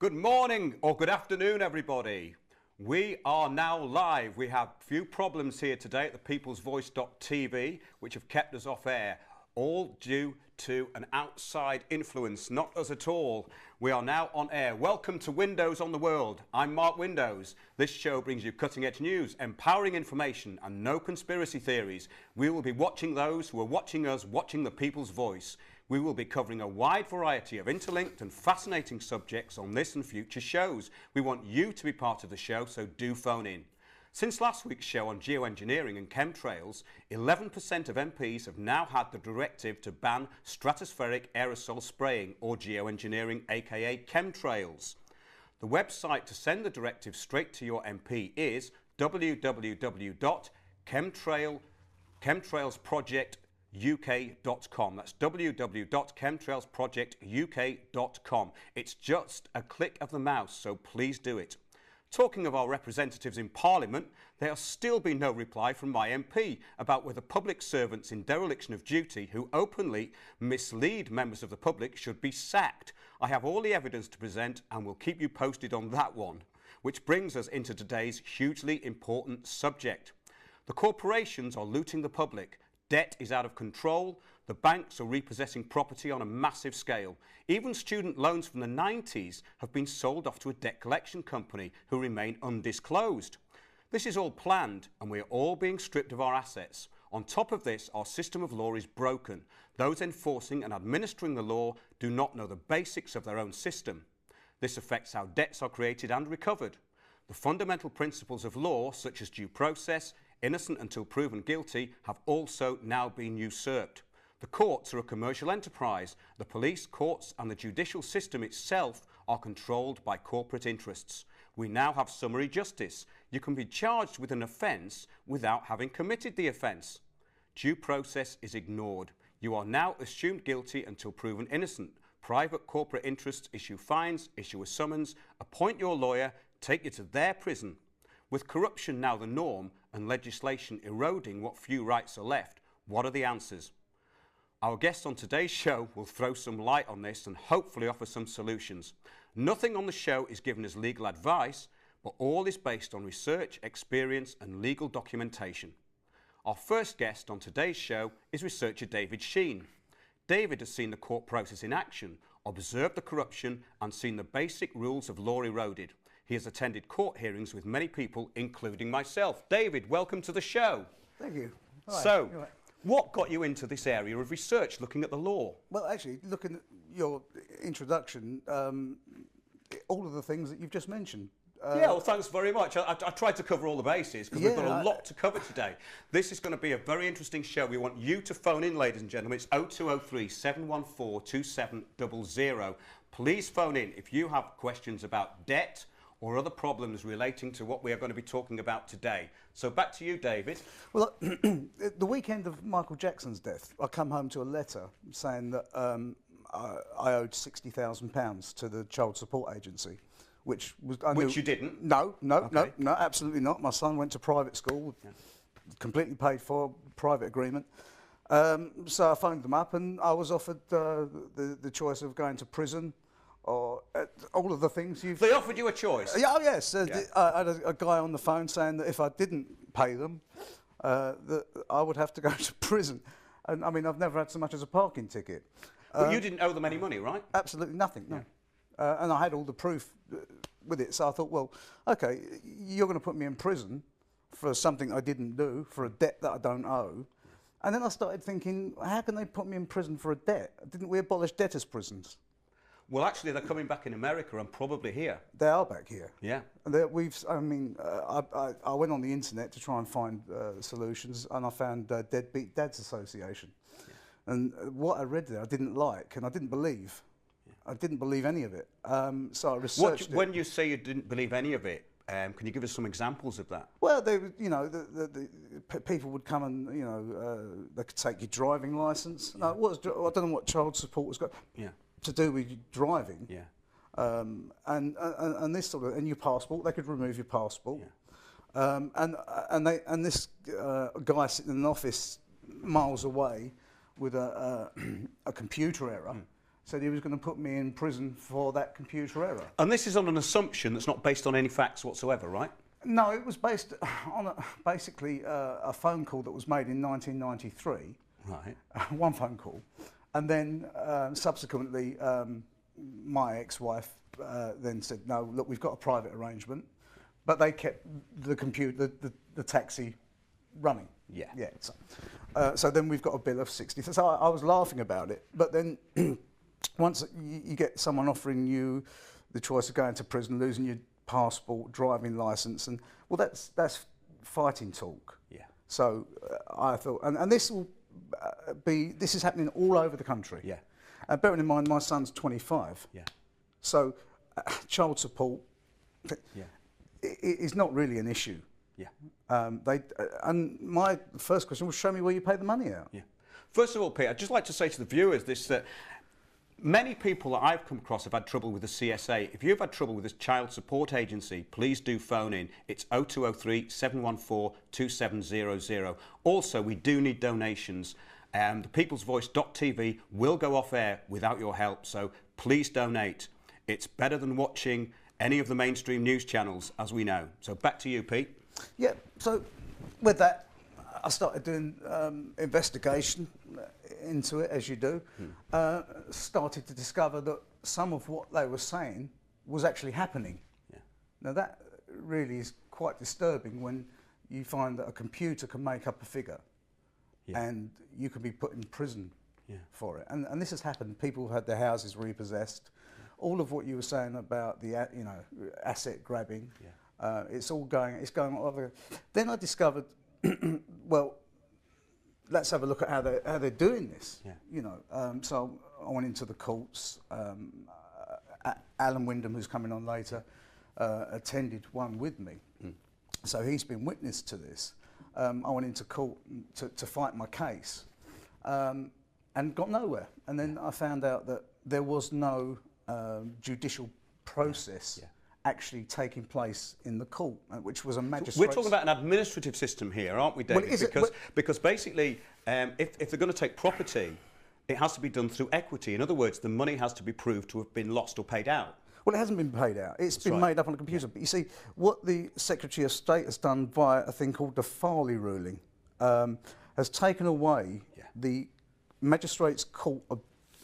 Good morning or good afternoon, everybody. We are now live. We have a few problems here today at the peoplesvoice.tv, which have kept us off air, all due to an outside influence, not us at all. We are now on air. Welcome to Windows on the World. I'm Mark Windows. This show brings you cutting-edge news, empowering information, and no conspiracy theories. We will be watching those who are watching us, watching the People's Voice. We will be covering a wide variety of interlinked and fascinating subjects on this and future shows. We want you to be part of the show, so do phone in. Since last week's show on geoengineering and chemtrails, 11% of MPs have now had the directive to ban stratospheric aerosol spraying or geoengineering, aka chemtrails. The website to send the directive straight to your MP is www.chemtrailsprojectuk.com. That's www.chemtrailsprojectuk.com. It's just a click of the mouse, so please do it. Talking of our representatives in Parliament, there has still been no reply from my MP about whether public servants in dereliction of duty who openly mislead members of the public should be sacked. I have all the evidence to present and will keep you posted on that one. Which brings us into today's hugely important subject. The corporations are looting the public. Debt is out of control. The banks are repossessing property on a massive scale. Even student loans from the 90s have been sold off to a debt collection company who remain undisclosed. This is all planned and we are all being stripped of our assets. On top of this, our system of law is broken. Those enforcing and administering the law do not know the basics of their own system. This affects how debts are created and recovered. The fundamental principles of law, such as due process, innocent until proven guilty, have also now been usurped. The courts are a commercial enterprise. The police, courts and the judicial system itself are controlled by corporate interests. We now have summary justice. You can be charged with an offence without having committed the offence. Due process is ignored. You are now assumed guilty until proven innocent. Private corporate interests issue fines, issue a summons, appoint your lawyer, take you to their prison. With corruption now the norm and legislation eroding what few rights are left, what are the answers? Our guest on today's show will throw some light on this and hopefully offer some solutions. Nothing on the show is given as legal advice, but all is based on research, experience and legal documentation. Our first guest on today's show is researcher David Sheen. David has seen the court process in action, observed the corruption and seen the basic rules of law eroded. He has attended court hearings with many people, including myself. David, welcome to the show. Thank you. So, what got you into this area of research, looking at the law? Well, actually, looking at your introduction, all of the things that you've just mentioned. Yeah, well, thanks very much. I tried to cover all the bases because we've got a lot to cover today. This is going to be a very interesting show. We want you to phone in, ladies and gentlemen. It's 0203 714 2700. Please phone in if you have questions about debt or other problems relating to what we are going to be talking about today. So back to you, David. Well, the weekend of Michael Jackson's death, I come home to a letter saying that I owed £60,000 to the Child Support Agency, which was... Which you didn't? No, absolutely not. My son went to private school, completely paid for, private agreement. So I phoned them up and I was offered the choice of going to prison, or all of the things you've... They offered you a choice? Yeah, oh yes. I had a guy on the phone saying that if I didn't pay them, that I would have to go to prison. And I mean, I've never had so much as a parking ticket. But you didn't owe them any money, right? Absolutely nothing, no. And I had all the proof with it, so I thought, well, okay, you're going to put me in prison for something I didn't do, for a debt that I don't owe. And then I started thinking, how can they put me in prison for a debt? Didn't we abolish debtors' prisons? Well, actually, they're coming back in America and probably here. They are back here. Yeah. I went on the internet to try and find solutions, and I found Deadbeat Dads Association. Yeah. And what I read there, I didn't like, and I didn't believe. Yeah. I didn't believe any of it. So I researched it. When you say you didn't believe any of it, can you give us some examples of that? Well, they, you know, the people would come and, you know, they could take your driving licence. Yeah. No, I don't know what child support was got. Yeah. To do with driving, and this sort of, and your passport, they could remove your passport, and this guy sitting in an office miles away with a computer error said he was going to put me in prison for that computer error. And this is on an assumption that's not based on any facts whatsoever, right? No, it was based on basically a phone call that was made in 1993. Right. One phone call. And then subsequently, my ex-wife then said, no, look, we've got a private arrangement. But they kept the computer, the taxi running. Yeah. Yeah. So then we've got a bill of 60. So I was laughing about it. But then once you get someone offering you the choice of going to prison, losing your passport, driving licence, and well, that's fighting talk. Yeah. So I thought, and this will this is happening all over the country. Yeah. Bearing in mind, my son's 25. Yeah. So child support Yeah. is not really an issue. Yeah. And my first question was, show me where you pay the money out. Yeah. First of all, Pete, I'd just like to say to the viewers this, that many people that I've come across have had trouble with the CSA. If you've had trouble with this child support agency, please do phone in. It's 0203 714 2700. Also, we do need donations. The peoplesvoice.tv will go off air without your help, so please donate. It's better than watching any of the mainstream news channels, as we know. So back to you, Pete. Yeah, so with that, I started doing investigation into it, as you do. Started to discover that some of what they were saying was actually happening. Yeah. Now that really is quite disturbing when you find that a computer can make up a figure, Yeah. and you can be put in prison Yeah. for it. And this has happened. People have had their houses repossessed. All of what you were saying about the asset grabbing, it's going all over. Then I discovered, well, let's have a look at how they're doing this. Yeah. So I went into the courts. Alan Wyndham, who's coming on later, attended one with me. So he's been witness to this. I went into court to fight my case, and got nowhere. And then I found out that there was no judicial process actually taking place in the court, which was a magistrate. We're talking about an administrative system here, aren't we, David? Because basically, if they're going to take property, it has to be done through equity. In other words, the money has to be proved to have been lost or paid out. Well, it hasn't been paid out. It's been made up on a computer. But you see, what the Secretary of State has done via a thing called the Farley ruling has taken away the magistrate's court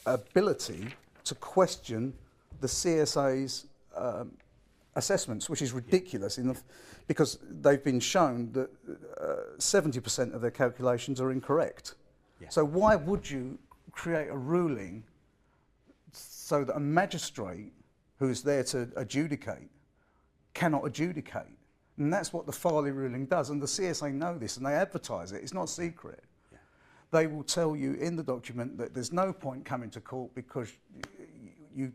ability to question the CSA's assessments, which is ridiculous because they've been shown that 70% of their calculations are incorrect. Yeah. So why would you create a ruling so that a magistrate who is there to adjudicate cannot adjudicate? And that's what the Farley ruling does, and the CSA know this, and they advertise it. It's not secret. Yeah. They will tell you in the document that there's no point coming to court because you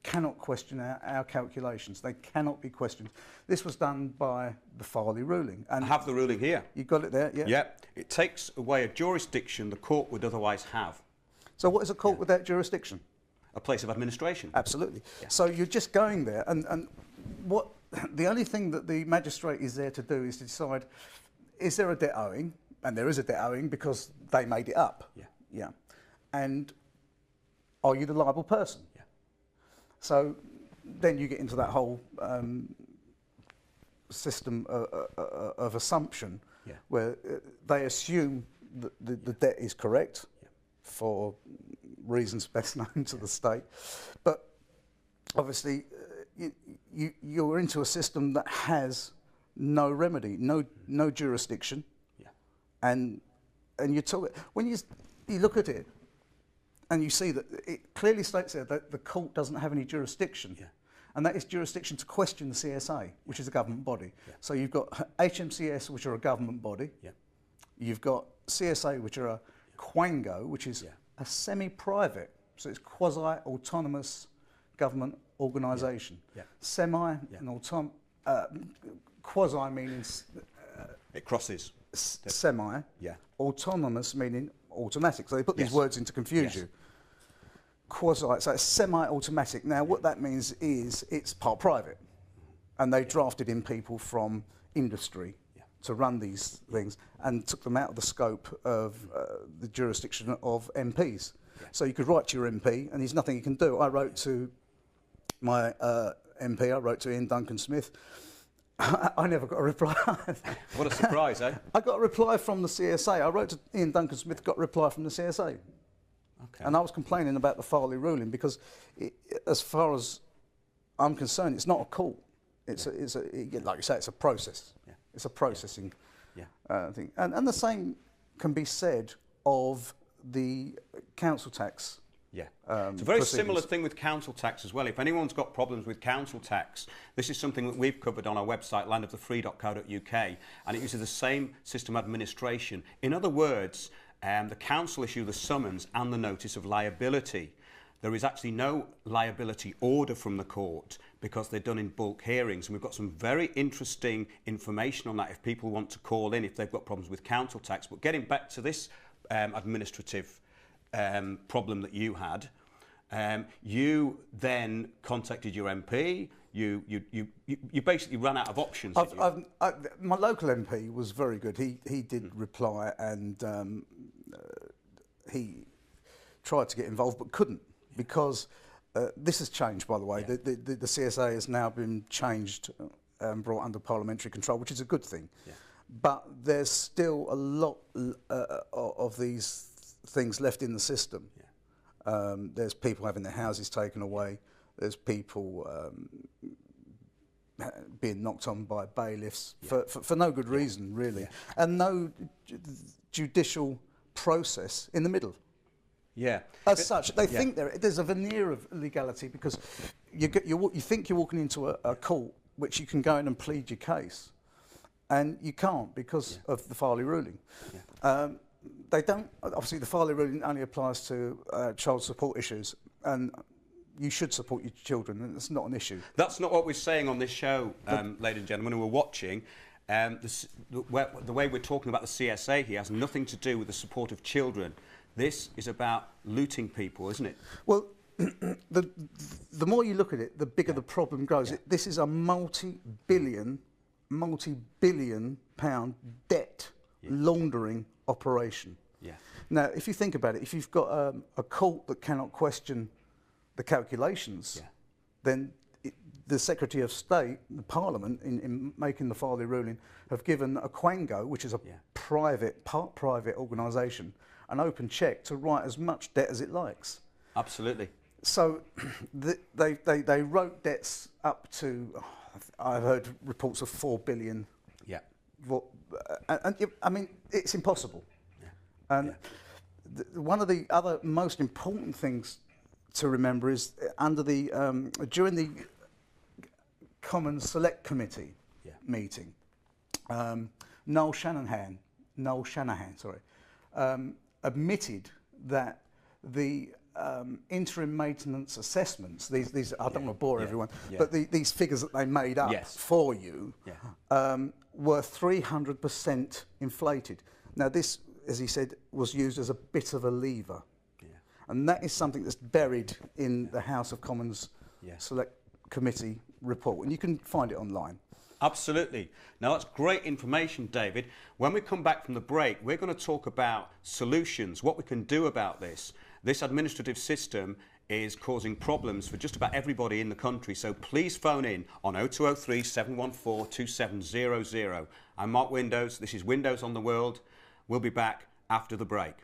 cannot question our calculations. They cannot be questioned. This was done by the Farley ruling. And I have the ruling here. You got it there, yeah? Yeah. It takes away a jurisdiction the court would otherwise have. So what is a court without jurisdiction? A place of administration. Absolutely. Yeah. So you're just going there, and what the only thing that the magistrate is there to do is to decide, is there a debt owing? And there is a debt owing because they made it up. Yeah. Yeah. And are you the liable person? Yeah. So then you get into that whole system of assumption where they assume that the debt is correct for reasons best known to the state. But obviously you're into a system that has no remedy, no jurisdiction. Yeah. And you talk, when you look at it, and you see that it clearly states there that the court doesn't have any jurisdiction. Yeah. And that is jurisdiction to question the CSA, which is a government body. Yeah. So you've got HMCS, which are a government body. Yeah. You've got CSA, which are a Quango, which is a semi-private, so it's quasi-autonomous government organisation. Yeah. Yeah. Semi and quasi meaning... it crosses. Semi. Yeah. Autonomous meaning automatic. So they put these words in to confuse you. Quasi, so it's semi-automatic. Now what that means is it's part private, and they drafted in people from industry to run these things and took them out of the scope of the jurisdiction of MPs. So you could write to your MP, and there's nothing you can do. I wrote to my MP, I wrote to Ian Duncan Smith. I never got a reply. What a surprise, eh? I got a reply from the CSA. I wrote to Ian Duncan Smith, got a reply from the CSA. Okay. And I was complaining about the Farley ruling because, as far as I'm concerned, it's not a court. It's like you say, it's a process. Yeah. It's a processing Yeah. thing. And the same can be said of the council tax. Yeah. It's a very proceedings. similar thing with council tax as well. If anyone's got problems with council tax, this is something that we've covered on our website, landofthefree.co.uk, and it uses the same system of administration. In other words, the council issue the summons and the notice of liability. There is actually no liability order from the court because they're done in bulk hearings, and we've got some very interesting information on that if people want to call in if they've got problems with council tax. But getting back to this administrative problem that you had, you then contacted your MP. You basically ran out of options. My local MP was very good. He did reply, and he tried to get involved but couldn't because this has changed, by the way. Yeah. The CSA has now been changed and brought under parliamentary control, which is a good thing. Yeah. But there's still a lot of these things left in the system. Yeah. There's people having their houses taken away. There's people being knocked on by bailiffs for no good reason, really, and no judicial process in the middle. Yeah. As such, they think there's a veneer of legality because you think you're walking into a court which you can go in and plead your case, and you can't because of the Farley ruling. Yeah. They don't. Obviously, the Farley ruling only applies to child support issues, and you should support your children, and it's not an issue. That's not what we're saying on this show, ladies and gentlemen who are watching. The way we're talking about the CSA here has nothing to do with the support of children. This is about looting people, isn't it? Well, the more you look at it, the bigger the problem grows. This is a multi-billion pound debt laundering operation. Yeah. Now, if you think about it, if you've got a court that cannot question the calculations, then the Secretary of State, the Parliament, in making the Farley ruling, have given Aquango, which is a part private organisation, an open cheque to write as much debt as it likes. Absolutely. So they wrote debts up to, I've heard reports of 4 billion. Yeah. And I mean, it's impossible. Yeah. And one of the other most important things to remember is under the during the Commons Select Committee meeting, Noel Shanahan, admitted that the interim maintenance assessments, these I don't want to bore everyone, but these figures that they made up for you were 300% inflated. Now this, as he said, was used as a bit of a lever. And that is something that's buried in the House of Commons Select Committee report, and you can find it online. Absolutely. Now that's great information, David. When we come back from the break, we're going to talk about solutions, what we can do about this. This administrative system is causing problems for just about everybody in the country, so please phone in on 0203 714 2700. I'm Mark Windows, this is Windows on the World. We'll be back after the break.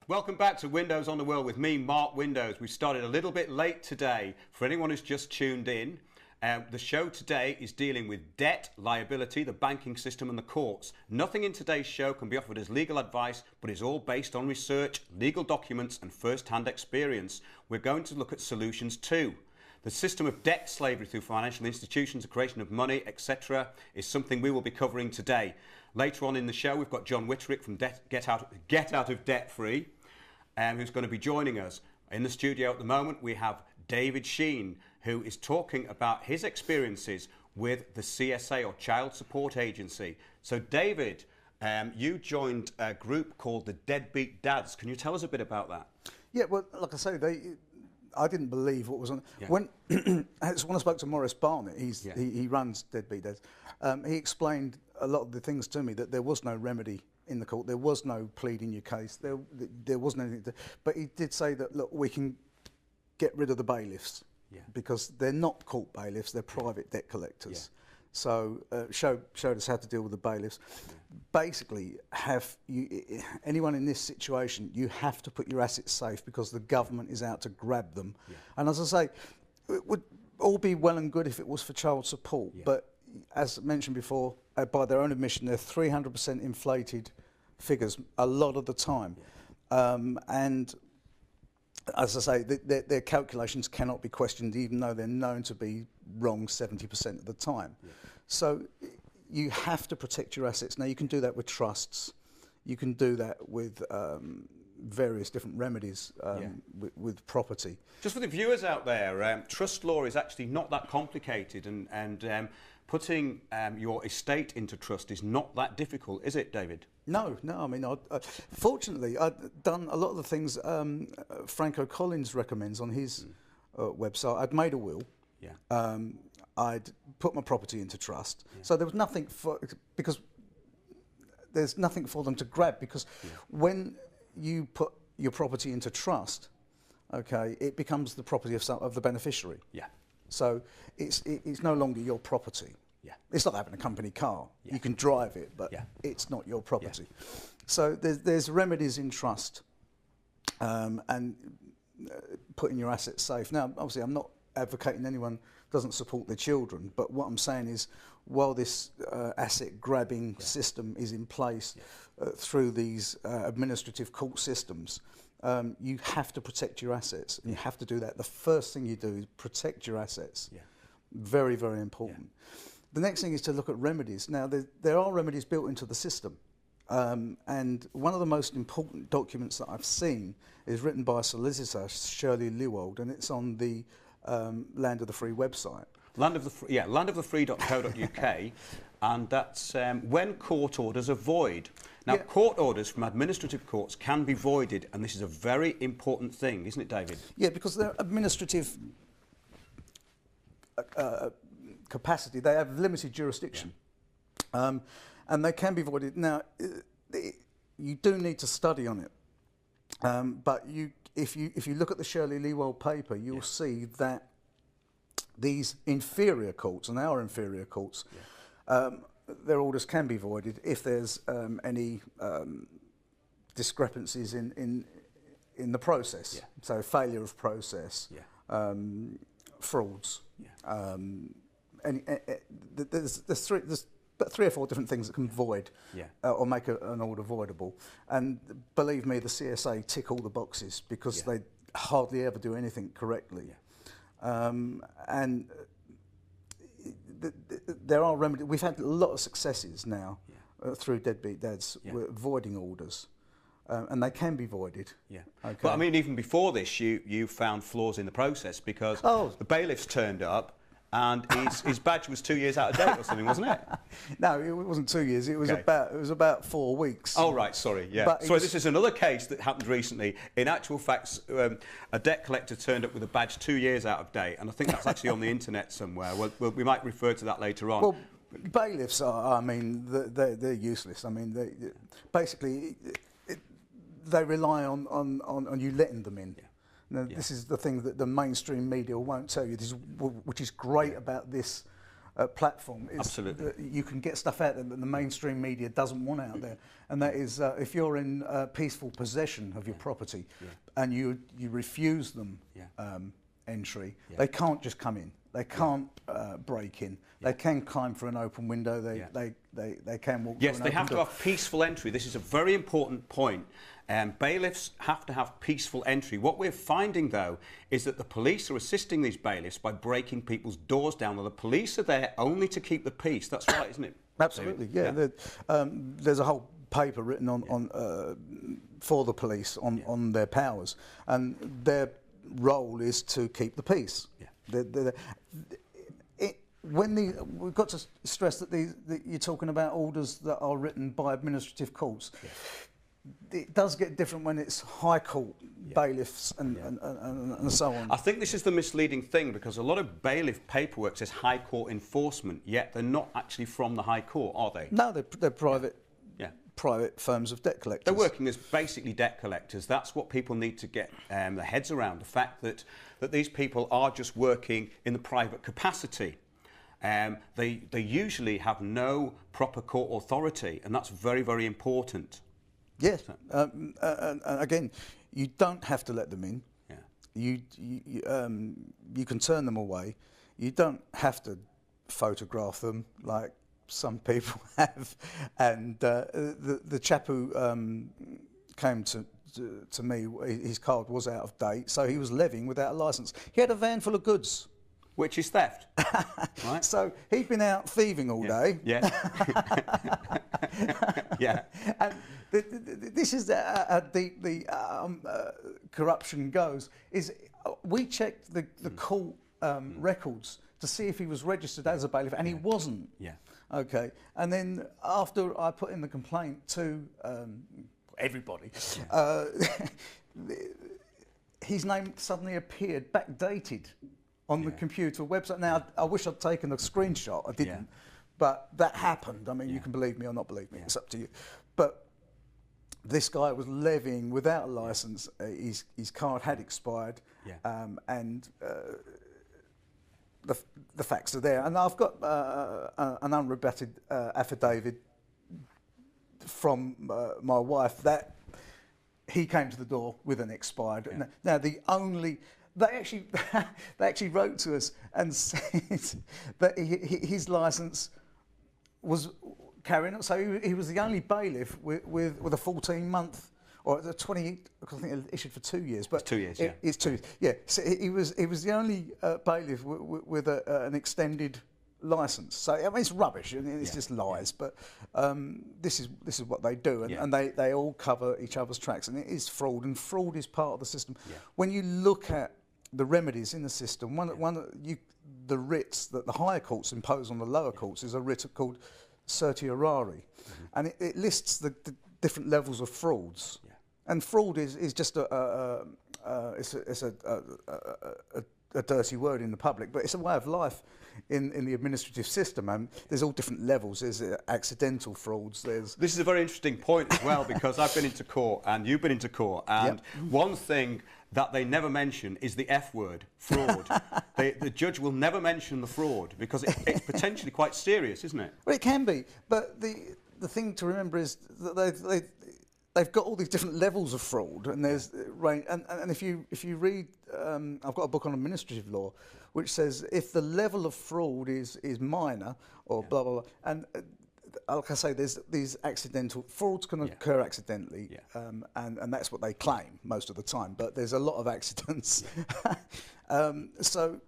Welcome back to Windows on the World with me, Mark Windows. We started a little bit late today. For anyone who's just tuned in, the show today is dealing with debt, liability, the banking system and the courts. Nothing in today's show can be offered as legal advice, but is all based on research, legal documents and first-hand experience. We're going to look at solutions too. The system of debt slavery through financial institutions, the creation of money, etc. is something we will be covering today. Later on in the show, we've got John Witterick from Get Out of Debt Free, who's going to be joining us. In the studio at the moment, we have David Sheen, who is talking about his experiences with the CSA, or Child Support Agency. So, David, you joined a group called the Deadbeat Dads. Can you tell us a bit about that? Yeah, well, like I say, I didn't believe what was on. Yeah. When I spoke to Maurice Barnett, he runs Deadbeat Dads. He explained a lot of the things to me, that there was no remedy in the court, there was no pleading your case, there wasn't anything. But he did say that, look, we can get rid of the bailiffs, because they're not court bailiffs, they're private debt collectors. Yeah. So showed us how to deal with the bailiffs. Basically, anyone in this situation, you have to put your assets safe, because the government is out to grab them. Yeah. And as I say, it would all be well and good if it was for child support, but as mentioned before, by their own admission, they're 300% inflated figures a lot of the time. Yeah. And as I say, their calculations cannot be questioned, even though they're known to be wrong 70% of the time. Yeah. So you have to protect your assets. Now, you can do that with trusts. You can do that with various different remedies with property. Just for the viewers out there, trust law is actually not that complicated, and putting your estate into trust is not that difficult, is it, David? No. I mean, fortunately, I've done a lot of the things Franco Collins recommends on his website. I'd made a will. Yeah. I'd put my property into trust. Yeah. So there was nothing because there's nothing for them to grab, because when you put your property into trust, okay, it becomes the property of the beneficiary. Yeah. So it's no longer your property. Yeah. It's like having a company car. Yeah. You can drive it, but it's not your property. Yeah. So there's remedies in trust, and putting your assets safe. Now, obviously, I'm not advocating anyone doesn't support their children, but what I'm saying is, while this asset grabbing system is in place through these administrative court systems, you have to protect your assets, and you have to do that. The first thing you do is protect your assets. Yeah. Very, very important. Yeah. The next thing is to look at remedies. Now, there are remedies built into the system, and one of the most important documents that I've seen is written by a solicitor, Shirley Lewald, and it's on the Land of the Free website. landofthefree.co.uk, and that's when court orders are void. Now, court orders from administrative courts can be voided, and this is a very important thing, isn't it, David? Yeah, because they're administrative capacity. They have limited jurisdiction, and they can be voided. Now, you do need to study on it, but if you look at the Shirley Lewald paper, you'll see that these inferior courts, and our inferior courts, their orders can be voided if there's any discrepancies in the process. Yeah. So failure of process, frauds. Yeah. There's three or four different things that can void or make an order voidable. And believe me, the CSA tick all the boxes, because they hardly ever do anything correctly. Yeah. And there are remedies. We've had a lot of successes now through Deadbeat Dads with voiding orders. And they can be voided. Yeah. Okay. But I mean, even before this, you found flaws in the process, because the bailiffs turned up, and his badge was 2 years out of date or something, wasn't it? No, it wasn't 2 years. It was about 4 weeks. Oh right, sorry. Yeah. But sorry, this is another case that happened recently. In actual fact, a debt collector turned up with a badge 2 years out of date, and I think that's actually on the internet somewhere. We might refer to that later on. Well, bailiffs are. I mean, they're useless. I mean, basically, they rely on you letting them in. Yeah. Now, this is the thing that the mainstream media won't tell you. Which is great about this platform. Absolutely. That you can get stuff out there that the mainstream media doesn't want out there, and that is if you're in peaceful possession of your property and you refuse them entry, they can't just come in. They can't break in. They can climb through an open window. They can walk. Yes, they have to have peaceful entry. This is a very important point. Bailiffs have to have peaceful entry. What we're finding, though, is that the police are assisting these bailiffs by breaking people's doors down. Well, the police are there only to keep the peace. That's right, isn't it? Absolutely, yeah. There's a whole paper written on for the police on their powers, and their role is to keep the peace. Yeah. We've got to stress that you're talking about orders that are written by administrative courts. Yeah. it does get different when it's High Court bailiffs and so on. I think this is the misleading thing, because a lot of bailiff paperwork says High Court enforcement, yet they're not actually from the High Court, are they? No, they're private. Private firms of debt collectors. They're working as basically debt collectors. That's what people need to get their heads around, the fact that these people are just working in the private capacity. They usually have no proper court authority, and that's very, very important. Yes, and again, you don't have to let them in. Yeah. You can turn them away. You don't have to photograph them like some people have. And the chap who came to me, his card was out of date, so he was levying without a licence. He had a van full of goods. Which is theft, right? So he'd been out thieving all day. Yeah. Yeah. And this is how deep the corruption goes. Is we checked the court records to see if he was registered as a bailiff, and he wasn't. Yeah. Okay. And then after I put in the complaint to everybody, his name suddenly appeared backdated on the computer website. Now, I wish I'd taken a screenshot. I didn't. But that happened. I mean, you can believe me or not believe me. It's up to you. But this guy was levying without a licence. His card had expired. And the facts are there. And I've got an unrebutted affidavit from my wife that he came to the door with an expired. Now, they actually wrote to us and said that his licence was carrying on. So he was the only bailiff with a 14-month or a 20. I think it issued for 2 years. But it's 2 years. It's 2 years. Yeah. So he was the only bailiff with an extended licence. So I mean, it's rubbish. It's just lies. But this is what they do, and they all cover each other's tracks, and it is fraud, and fraud is part of the system. When you look at the remedies in the system, the writs that the higher courts impose on the lower courts is a writ called certiorari, and it lists the different levels of frauds. And fraud is just a dirty word in the public, but it's a way of life in the administrative system, and there's all different levels. There's accidental frauds. This is a very interesting point as well, because I've been into court and you've been into court, and one thing that they never mention is the F word, fraud. The judge will never mention the fraud because it's potentially quite serious, isn't it? Well, it can be, but the thing to remember is that they've got all these different levels of fraud, and there's range. And if you read, I've got a book on administrative law, which says if the level of fraud is minor or blah blah blah, and like I say, there's these accidental frauds can occur accidentally, and that's what they claim most of the time. But there's a lot of accidents, so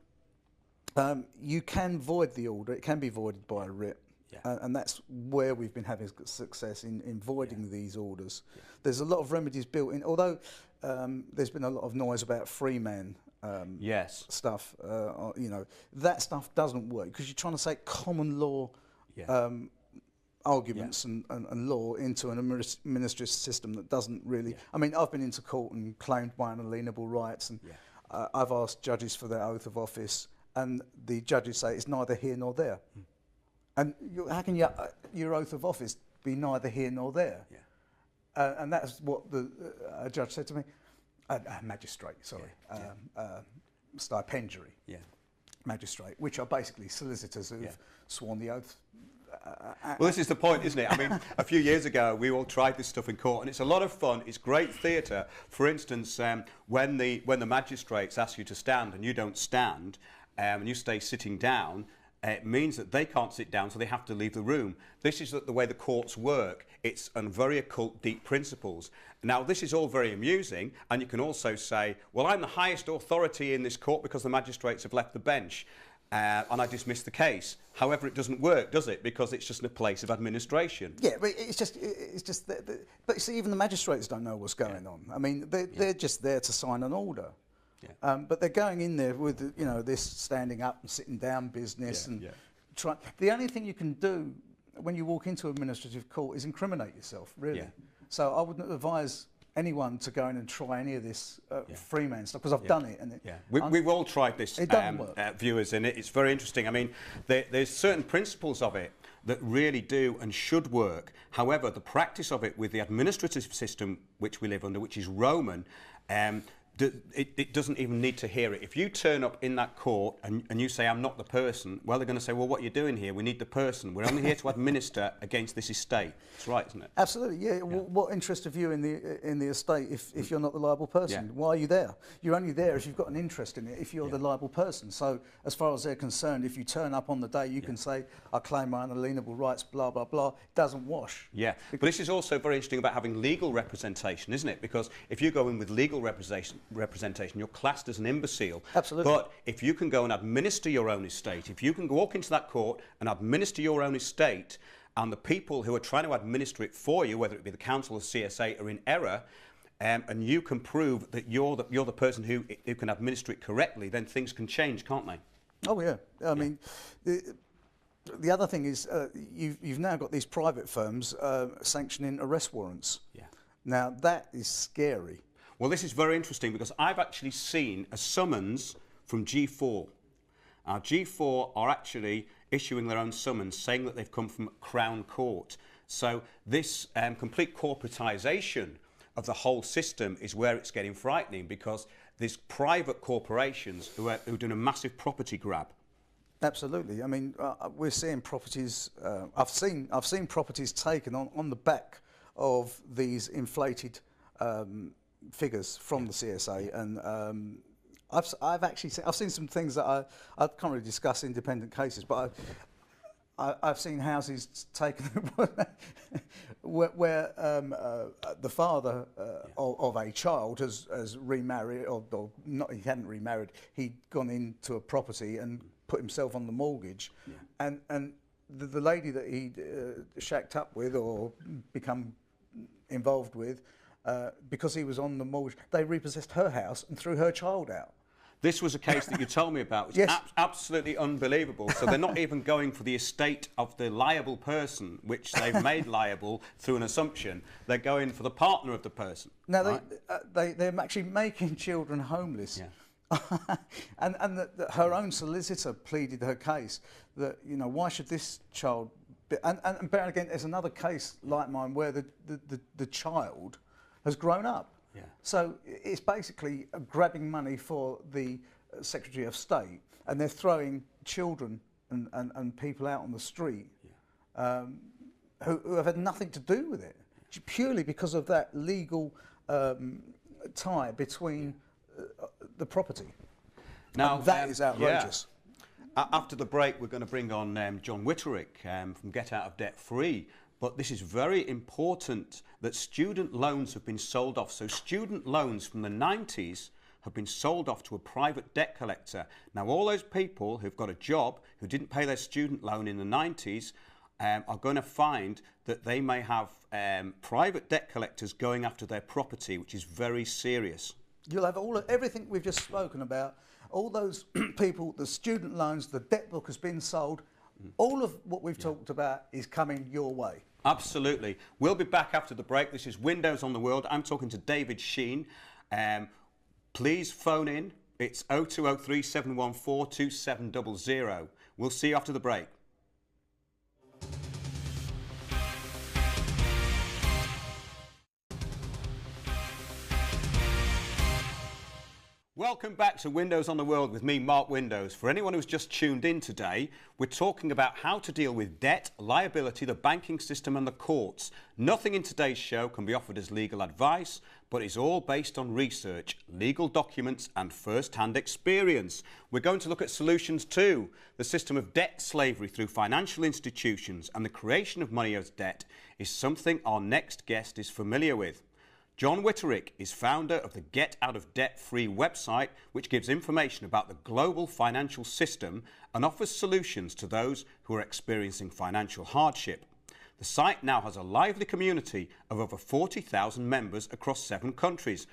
you can void the order. It can be voided by a writ. And that's where we've been having success in voiding these orders. There's a lot of remedies built in, although there's been a lot of noise about free man stuff. That stuff doesn't work because you're trying to say common law arguments and law into an administrative system that doesn't really... I mean, I've been into court and claimed my unalienable rights, and I've asked judges for their oath of office, and the judges say it's neither here nor there. And how can your oath of office be neither here nor there? And that's what the judge said to me. Magistrate, sorry. Stipendiary. Magistrate, which are basically solicitors who've sworn the oath. Well, this is the point, isn't it? I mean, a few years ago, we all tried this stuff in court, and it's a lot of fun. It's great theatre. For instance, when the magistrates ask you to stand and you don't stand, and you stay sitting down, it means that they can't sit down, so they have to leave the room. This is the way the courts work. It's on very occult, deep principles. Now, this is all very amusing, and you can also say, well, I'm the highest authority in this court because the magistrates have left the bench, and I dismiss the case. However, it doesn't work, does it? Because it's just a place of administration. Yeah, but it's just but you see, even the magistrates don't know what's going on. I mean, they're just there to sign an order. But they're going in there with this standing up and sitting down business and try. The only thing you can do when you walk into administrative court is incriminate yourself, really. So I wouldn't advise anyone to go in and try any of this freeman stuff, because I've done it. And we've all tried this, it doesn't work. Viewers, and it's very interesting. I mean, there's certain principles of it that really do and should work. However, the practice of it with the administrative system which we live under, which is Roman, it doesn't even need to hear it. If you turn up in that court and you say, I'm not the person, well, they're going to say, well, what are you doing here? We need the person. We're only here to administer against this estate. That's right, isn't it? Absolutely, yeah. What interest have you in the estate if you're not the liable person? Why are you there? You're only there if you've got an interest in it, if you're the liable person. So as far as they're concerned, if you turn up on the day, you can say, I claim my unalienable rights, blah, blah, blah. It doesn't wash. Yeah, but this is also very interesting about having legal representation, isn't it? Because if you go in with legal representation, you're classed as an imbecile. Absolutely. But if you can go and administer your own estate, if you can walk into that court and administer your own estate, and the people who are trying to administer it for you, whether it be the council or CSA, are in error, and you can prove that you're the person who can administer it correctly, then things can change, can't they? Oh yeah. I mean, the other thing is you've now got these private firms sanctioning arrest warrants. Yeah. Now that is scary. Well, this is very interesting because I've actually seen a summons from G4. G4 are actually issuing their own summons saying that they've come from Crown Court. So this complete corporatisation of the whole system is where it's getting frightening, because there's private corporations who are doing a massive property grab. Absolutely. I mean, we're seeing properties. I've seen properties taken on the back of these inflated figures from the CSA, and I've seen some things that I can't really discuss independent cases, but I've seen houses taken where the father of a child has remarried, or not, he hadn't remarried, he'd gone into a property and put himself on the mortgage, and the lady that he'd shacked up with or become involved with, because he was on the mortgage, they repossessed her house and threw her child out. This was a case that you told me about, which yes. is absolutely unbelievable. So they're not even going for the estate of the liable person, which they've made liable through an assumption. They're going for the partner of the person. Now, right? they're actually making children homeless. Yeah. and her own solicitor pleaded her case that, you know, why should this child be, and bear again, there's another case like mine where the child has grown up. Yeah. So it's basically grabbing money for the Secretary of State, and they're throwing children and people out on the street who have had nothing to do with it, purely because of that legal tie between the property. Now that is outrageous. Yeah. After the break, we're going to bring on John Witterick from Get Out of Debt Free. But this is very important that student loans have been sold off. So student loans from the 90s have been sold off to a private debt collector. Now, all those people who've got a job who didn't pay their student loan in the 90s are going to find that they may have private debt collectors going after their property, which is very serious. You'll have everything we've just spoken about, all those people, the student loans, the debt book has been sold. All of what we've talked about is coming your way. Absolutely. We'll be back after the break. This is Windows on the World. I'm talking to David Sheen. Please phone in. It's 0203 714 2700. We'll see you after the break. Welcome back to Windows on the World with me, Mark Windows. For anyone who's just tuned in today, we're talking about how to deal with debt, liability, the banking system and the courts. Nothing in today's show can be offered as legal advice, but it's all based on research, legal documents and first-hand experience. We're going to look at solutions too. The system of debt slavery through financial institutions and the creation of money as debt is something our next guest is familiar with. John Witterick is founder of the Get Out of Debt Free website, which gives information about the global financial system and offers solutions to those who are experiencing financial hardship. The site now has a lively community of over 40,000 members across 7 countries.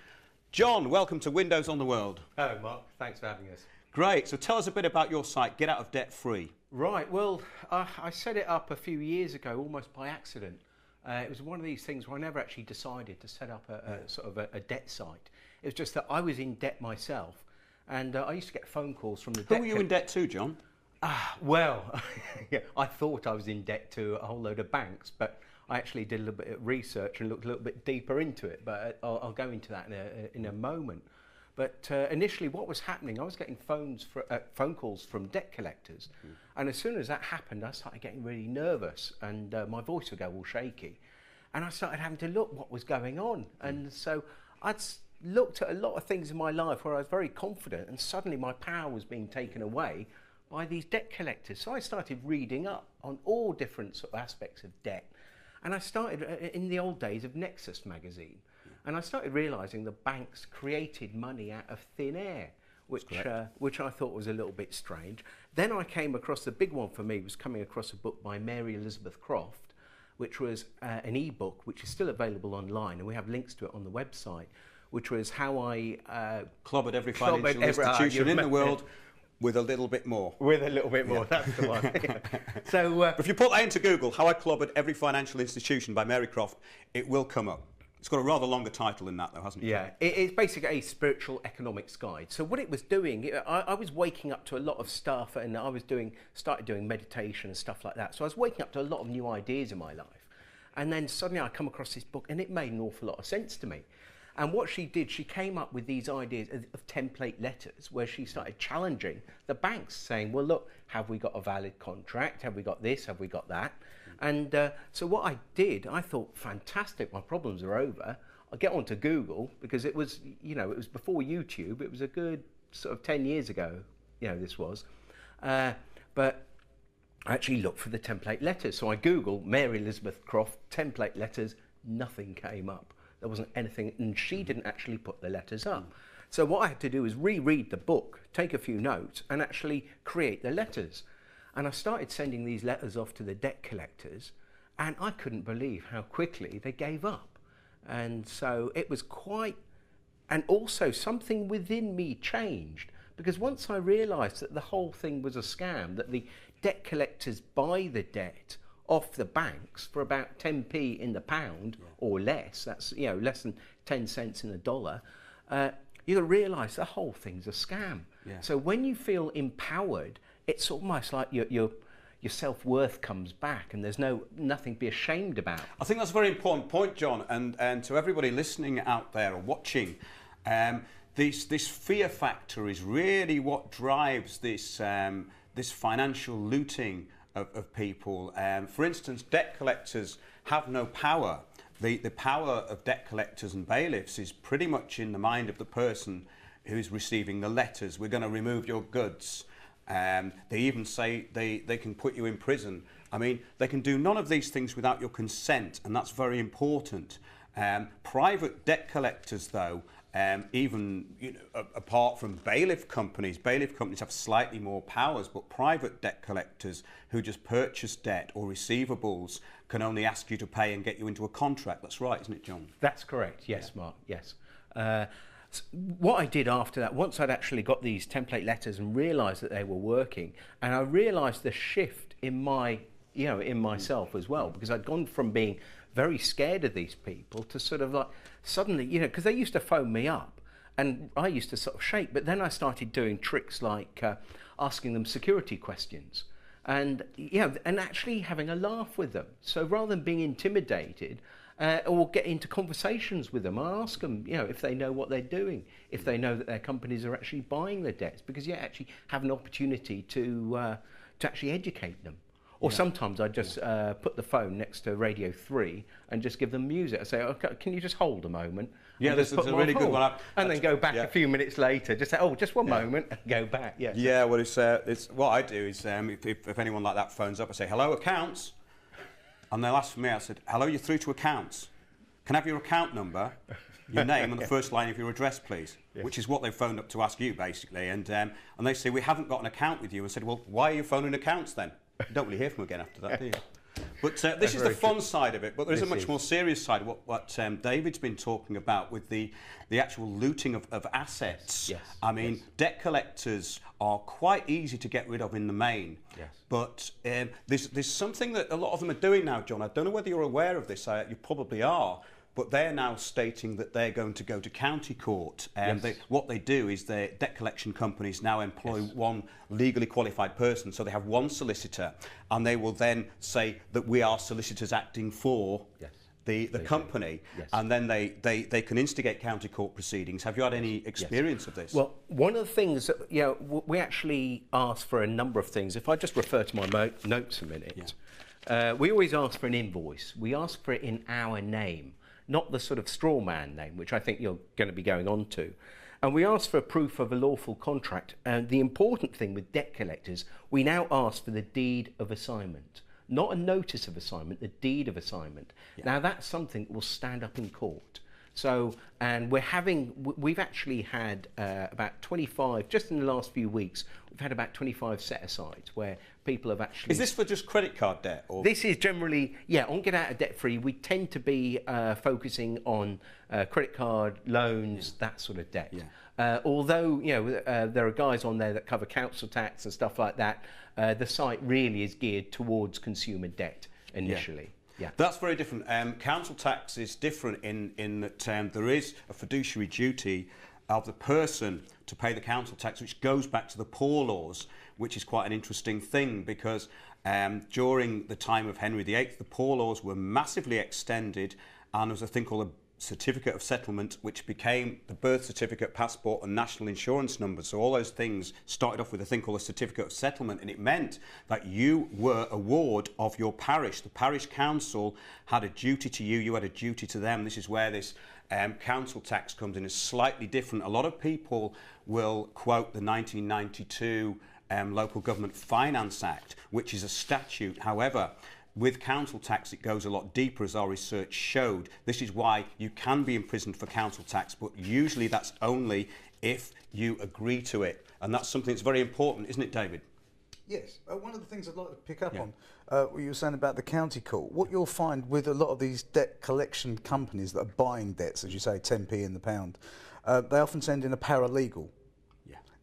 John, welcome to Windows on the World. Hello, Mark. Thanks for having us. Great. So tell us a bit about your site, Get Out of Debt Free. Right. Well, I set it up a few years ago, almost by accident. It was one of these things where I never actually decided to set up a sort of a debt site. It was just that I was in debt myself, and I used to get phone calls from the debt. Who were you in debt to, John? Well, yeah, I thought I was in debt to a whole load of banks, but I actually did a little bit of research and looked a little bit deeper into it. But I'll go into that in a moment. But initially, what was happening, I was getting phone calls from debt collectors. And as soon as that happened, I started getting really nervous, and my voice would go all shaky. And I started having to look what was going on. And so I'd looked at a lot of things in my life where I was very confident, and suddenly my power was being taken away by these debt collectors. So I started reading up on all different sort of aspects of debt. And I started in the old days of Nexus magazine. And I started realising the banks created money out of thin air, which I thought was a little bit strange. Then I came across, the big one for me was coming across a book by Mary Elizabeth Croft, which was an e-book, which is still available online, and we have links to it on the website, which was how I clobbered every financial institution in the world with a little bit more. With a little bit more, that's the one. So, if you put that into Google, How I Clobbered Every Financial Institution by Mary Croft, it will come up. It's got a rather longer title than that, though, hasn't it? Yeah, it's basically a spiritual economics guide. So what it was doing, I was waking up to a lot of stuff, and I was started doing meditation and stuff like that. So I was waking up to a lot of new ideas in my life. And then suddenly I come across this book, and it made an awful lot of sense to me. And what she did, she came up with these ideas of template letters where she started challenging the banks, saying, well, look, have we got a valid contract? Have we got this? Have we got that? And so what I did, I thought, fantastic, my problems are over. I'll get onto Google, because it was, it was before YouTube. It was a good sort of 10 years ago, this was. But I actually looked for the template letters. So I Googled Mary Elizabeth Croft template letters, nothing came up. There wasn't anything, and she didn't actually put the letters up. So what I had to do is reread the book, take a few notes, and actually create the letters. And I started sending these letters off to the debt collectors, and I couldn't believe how quickly they gave up. And so it was and also something within me changed, because once I realised that the whole thing was a scam, that the debt collectors buy the debt off the banks for about 10p in the pound or less, that's less than 10 cents in the dollar, you realise the whole thing's a scam. Yeah. So when you feel empowered, it's almost like your self-worth comes back, and there's nothing to be ashamed about. I think that's a very important point, John, and to everybody listening out there or watching, this fear factor is really what drives this financial looting of people. For instance, debt collectors have no power. The power of debt collectors and bailiffs is pretty much in the mind of the person who's receiving the letters. We're going to remove your goods. They even say they can put you in prison. I mean, they can do none of these things without your consent, and that's very important. Private debt collectors, though, even apart from bailiff companies have slightly more powers, but private debt collectors who just purchase debt or receivables can only ask you to pay and get you into a contract. That's right, isn't it, John? That's correct, yes, yeah. Mark, yes. What I did after that, once I'd actually got these template letters and realised that they were working, and I realised the shift in myself as well, because I'd gone from being very scared of these people to sort of like suddenly, because they used to phone me up and I used to sort of shake, but then I started doing tricks like asking them security questions and actually having a laugh with them. So rather than being intimidated or get into conversations with them, I ask them, if they know what they're doing, if they know that their companies are actually buying the debts, because you actually have an opportunity to actually educate them. Or sometimes I just put the phone next to Radio 3 and just give them music. I say, okay, can you just hold a moment? Yeah, this is a really good one. And then go back a few minutes later, just say, just one moment, and go back. Yeah. Yeah, well, it's what I do is if anyone like that phones up, I say, hello, accounts. And they'll ask for me, I said, hello, you're through to accounts. Can I have your account number, your name, and the first line of your address, please? Yes. Which is what they phoned up to ask you, basically. And they say, we haven't got an account with you. I said, well, why are you phoning accounts then? You don't really hear from them again after that, do you? But this is the fun side of it, but there is a This much is. more serious side, what David's been talking about with the actual looting of assets. Yes. I mean, Yes. debt collectors are quite easy to get rid of in the main. Yes. But there's something that a lot of them are doing now, John. I don't know whether you're aware of this, you probably are. But they're now stating that they're going to go to county court. And Yes. what they do is their debt collection companies now employ one legally qualified person. So they have one solicitor, and they will then say that we are solicitors acting for Yes. the company. Yes. And then they can instigate county court proceedings. Have you had any experience of this? Well, one of the things that, we actually ask for a number of things. If I just refer to my notes a minute, we always ask for an invoice. We ask for it in our name, not the sort of straw man name, which I think you're going to be going on to. And we ask for a proof of a lawful contract. And the important thing with debt collectors, we now ask for the deed of assignment. Not a notice of assignment, the deed of assignment. Yeah. Now that's something that will stand up in court. So, and we've actually had about 25, just in the last few weeks, we've had about 25 set-asides where people have actually... Is this for just credit card debt? Or? This is generally, on Get Out of Debt Free, we tend to be focusing on credit card, loans, that sort of debt. Yeah. Although, there are guys on there that cover council tax and stuff like that, the site really is geared towards consumer debt initially. Yeah. That's very different. Council tax is different in that there is a fiduciary duty of the person to pay the council tax, which goes back to the poor laws, which is quite an interesting thing because during the time of Henry VIII, the poor laws were massively extended, and there was a thing called a certificate of settlement, which became the birth certificate, passport and national insurance number. So all those things started off with a thing called a certificate of settlement, and it meant that you were a ward of your parish. The parish council had a duty to you, you had a duty to them. This is where this council tax comes in. It's slightly different. A lot of people will quote the 1992 Local Government Finance Act, which is a statute. However, with council tax, it goes a lot deeper, as our research showed. This is why you can be imprisoned for council tax, but usually that's only if you agree to it. And that's something that's very important, isn't it, David? Yes. One of the things I'd like to pick up on, what you were saying about the county court, what you'll find with a lot of these debt collection companies that are buying debts, as you say, 10p in the pound, they often send in a paralegal.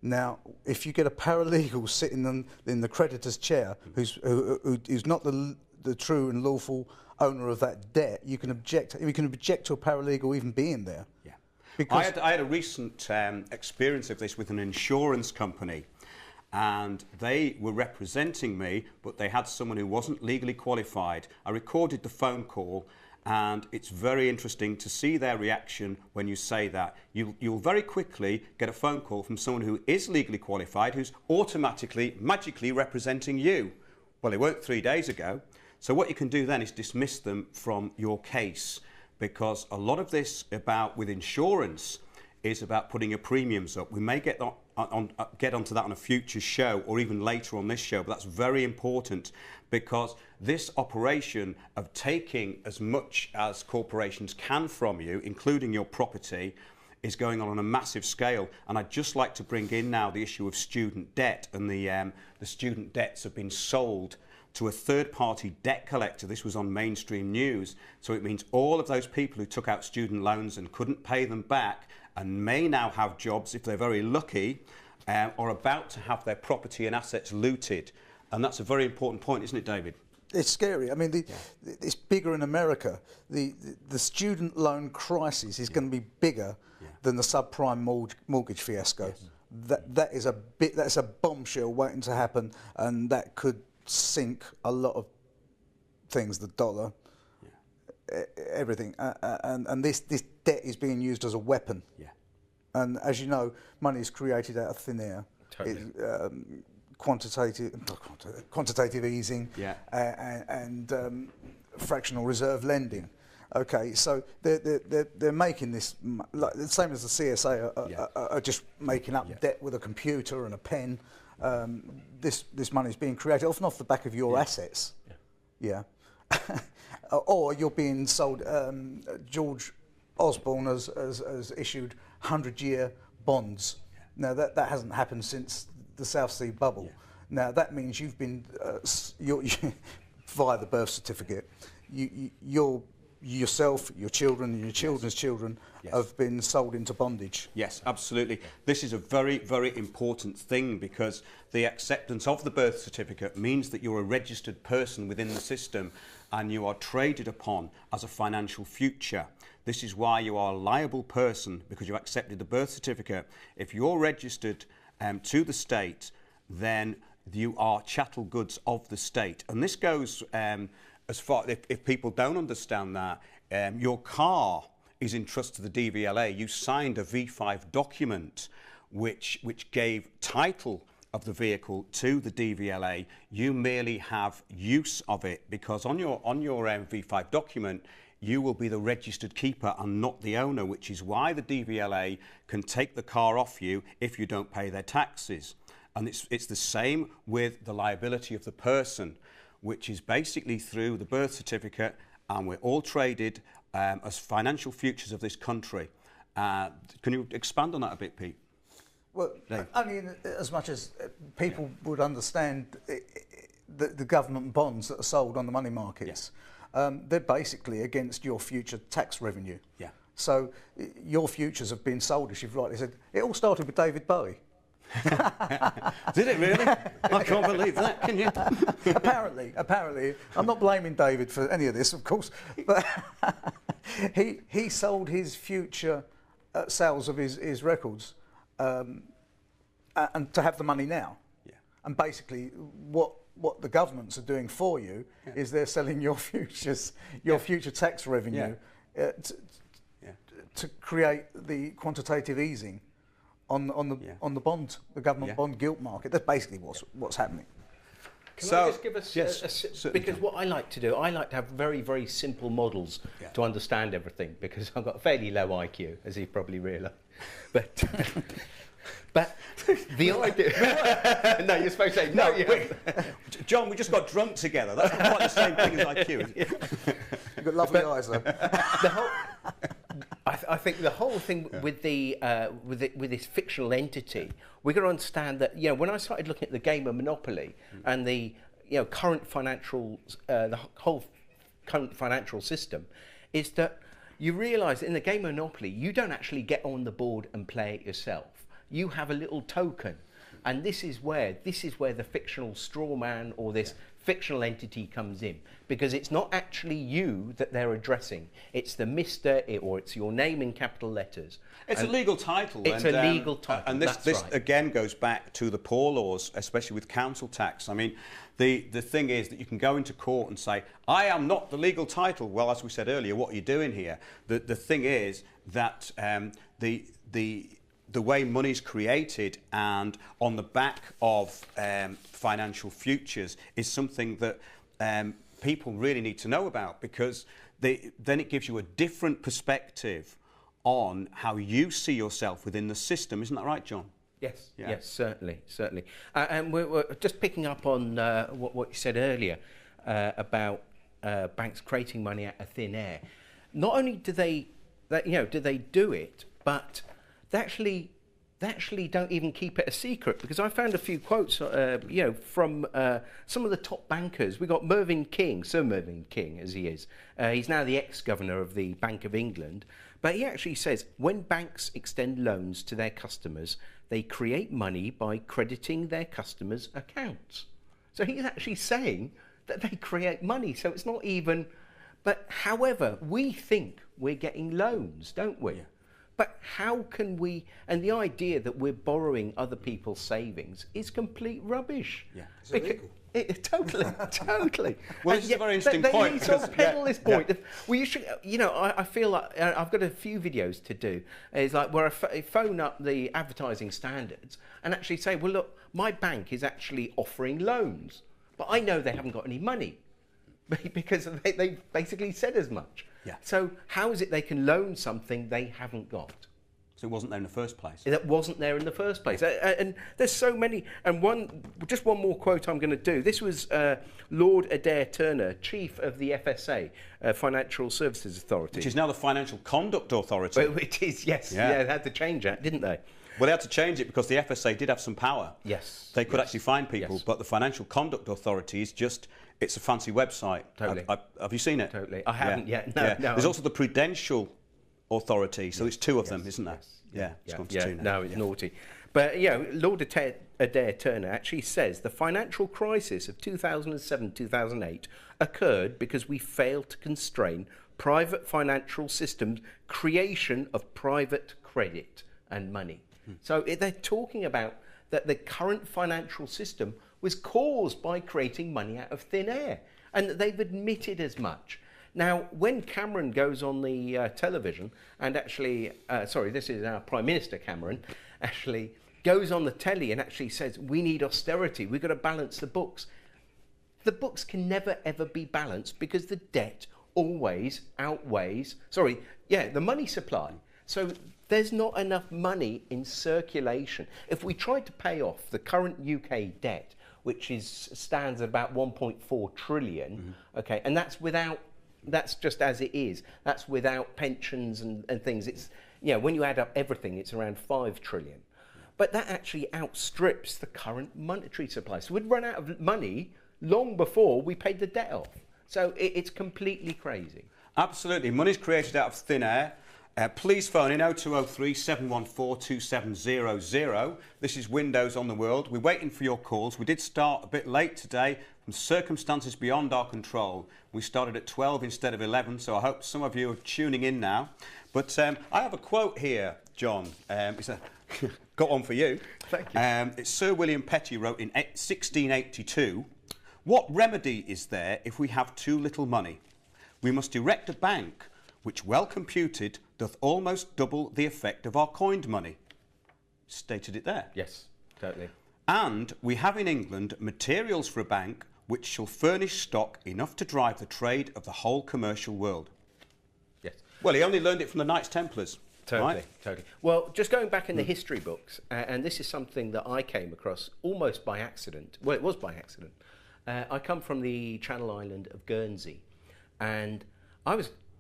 Now, if you get a paralegal sitting in the creditor's chair, who's not the true and lawful owner of that debt, you can object to a paralegal even being there. Yeah. Because I had a recent experience of this with an insurance company, and they were representing me, but they had someone who wasn't legally qualified. I recorded the phone call, and it's very interesting to see their reaction when you say that. You'll very quickly get a phone call from someone who is legally qualified, who's automatically, magically representing you. Well, it weren't 3 days ago. So what you can do then is dismiss them from your case, because a lot of this with insurance is about putting your premiums up. We may get onto that on a future show or even later on this show, but that's very important because this operation of taking as much as corporations can from you, including your property, is going on a massive scale. And I'd just like to bring in now the issue of student debt, and the student debts have been sold to a third-party debt collector. This was on mainstream news. So it means all of those people who took out student loans and couldn't pay them back and may now have jobs, if they're very lucky, are about to have their property and assets looted. And that's a very important point, isn't it, David? It's scary. I mean, it's bigger in America. The student loan crisis is going to be bigger than the subprime mortgage fiasco. Yes. That's a bombshell waiting to happen, and that could sink a lot of things, the dollar, everything. And this debt is being used as a weapon. Yeah. And as you know, money is created out of thin air. Totally. Quantitative easing and fractional reserve lending. Okay, so they're making this, like, the same as the CSA are just making up debt with a computer and a pen. This money is being created often off the back of your assets. Or you're being sold. George Osborne has issued 100-year bonds. Now that hasn't happened since the South Sea bubble. Now that means you've been via the birth certificate, you're yourself, your children, and your children's children have been sold into bondage. Yes, absolutely. This is a very, very important thing, because the acceptance of the birth certificate means that you're a registered person within the system and you are traded upon as a financial future. This is why you are a liable person, because you accepted the birth certificate. If you're registered to the state, then you are chattel goods of the state. And this goes as far, if people don't understand that, your car is in trust to the DVLA. You signed a V5 document which gave title of the vehicle to the DVLA. You merely have use of it, because on your V5 document, you will be the registered keeper and not the owner, which is why the DVLA can take the car off you if you don't pay their taxes. And it's the same with the liability of the person, which is basically through the birth certificate, and we're all traded as financial futures of this country. Can you expand on that a bit, Pete? Well, only in as much as people would understand the government bonds that are sold on the money markets. They're basically against your future tax revenue. Yeah. So your futures have been sold, as you've rightly said. It all started with David Bowie. Did it really? I can't believe that, can you? Apparently. I'm not blaming David for any of this, of course, but he sold his future sales of his records and to have the money now. Yeah. And basically what the governments are doing for you is they're selling your futures, your future tax revenue to create the quantitative easing on the bond, the government bond gilt market. That's basically what's happening. Can I just give us because what I like to do, I like to have very, very simple models to understand everything, because I've got a fairly low IQ, as you've probably realised. But the idea... No, you're supposed to say, no, John, we just got drunk together. That's not quite the same thing as IQ. You've got lovely eyes, though. I think the whole thing with with this fictional entity, we've got to understand that, when I started looking at the game of Monopoly and the current financial the whole current financial system, is that you realise that in the game of Monopoly you don't actually get on the board and play it yourself. You have a little token, and this is where the fictional straw man or this fictional entity comes in, because it's not actually you that they're addressing. It's the Mr. or it's your name in capital letters. It's a legal title. It's a legal title. And this again goes back to the poor laws, especially with council tax. I mean, the thing is that you can go into court and say, I am not the legal title. Well, as we said earlier, what are you doing here? The thing is that the way money's created and on the back of financial futures is something that people really need to know about, because then it gives you a different perspective on how you see yourself within the system. Isn't that right, John? Yes, yes, certainly. And we're just picking up on what you said earlier about banks creating money out of thin air. Not only do they do it, but they actually don't even keep it a secret, because I found a few quotes, from some of the top bankers. We got Mervyn King, Sir Mervyn King, as he is. He's now the ex-governor of the Bank of England. But he actually says, when banks extend loans to their customers, they create money by crediting their customers' accounts. So he's actually saying that they create money. So it's not even... But however, we think we're getting loans, don't we? Yeah. But how can we... And the idea that we're borrowing other people's savings is complete rubbish. Yeah, it's illegal. Totally. Well, this is a very interesting point. They need to peddle this point. Yeah. Well, you should... I feel like I've got a few videos to do. It's like where I phone up the advertising standards and actually say, well, look, my bank is actually offering loans, but I know they haven't got any money because they basically said as much. Yeah. So how is it they can loan something they haven't got? So it wasn't there in the first place. That wasn't there in the first place. And there's so many. And just one more quote I'm going to do. This was Lord Adair Turner, Chief of the FSA, Financial Services Authority. Which is now the Financial Conduct Authority. Well, it is, yes. Yeah, they had to change that, didn't they? Well, they had to change it because the FSA did have some power. Yes. They could actually fine people, but the Financial Conduct Authority is just, it's a fancy website. Totally. Have you seen it? Totally. I haven't yet. No, yeah. no. There's also the Prudential Authority, so it's two of them, isn't there? Yes. It's gone to two now. No, it's naughty. But, Lord Adair Turner actually says the financial crisis of 2007-2008 occurred because we failed to constrain private financial systems' creation of private credit and money. So they're talking about that the current financial system was caused by creating money out of thin air, and that they've admitted as much. Now, when Cameron goes on the television, and actually, this is our Prime Minister Cameron, actually goes on the telly and actually says, we need austerity, we've got to balance the books. The books can never, ever be balanced because the debt always outweighs, the money supply. So there's not enough money in circulation. If we tried to pay off the current UK debt, which stands at about 1.4 trillion, okay, and that's just as it is. That's without pensions and things. It's, when you add up everything, it's around 5 trillion. But that actually outstrips the current monetary supply. So we'd run out of money long before we paid the debt off. So it's completely crazy. Absolutely. Money's created out of thin air. Please phone in 0203 714 2700. This is Windows on the World. We're waiting for your calls. We did start a bit late today from circumstances beyond our control. We started at 12 instead of 11, so I hope some of you are tuning in now. But I have a quote here, John. Got one for you. Thank you. It's Sir William Petty wrote in 1682, "What remedy is there if we have too little money? We must erect a bank which, well computed, doth almost double the effect of our coined money." Stated it there. Yes, totally. "And we have in England materials for a bank which shall furnish stock enough to drive the trade of the whole commercial world." Yes. Well, he only learned it from the Knights Templars. Totally, right? totally. Well, just going back in the history books, and this is something that I came across almost by accident. Well, it was by accident. I come from the Channel Island of Guernsey, and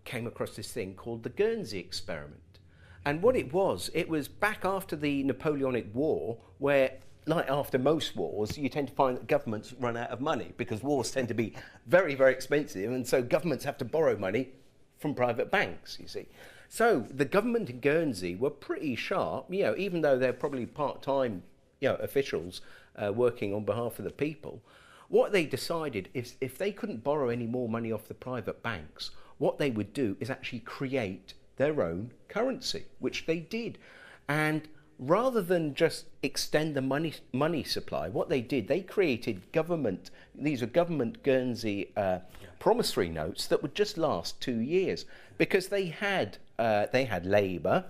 came across this thing called the Guernsey experiment. And what it was back after the Napoleonic War, where, like after most wars, you tend to find that governments run out of money because wars tend to be very, very expensive, and so governments have to borrow money from private banks, you see. So the government in Guernsey were pretty sharp, even though they're probably part-time, officials working on behalf of the people. What they decided is if they couldn't borrow any more money off the private banks, what they would do is actually create their own currency, which they did. And rather than just extend the money supply, what they did, they created these are government Guernsey promissory notes that would just last 2 years, because they had labour,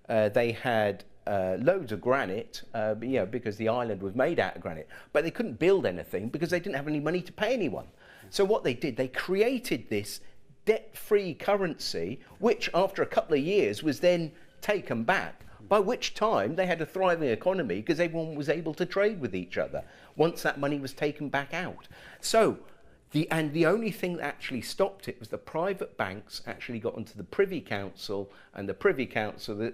they had loads of granite, because the island was made out of granite, but they couldn't build anything because they didn't have any money to pay anyone. So what they did, they created this debt-free currency, which after a couple of years was then taken back, by which time they had a thriving economy because everyone was able to trade with each other once that money was taken back out. So the only thing that actually stopped it was the private banks actually got onto the Privy Council, and the Privy Council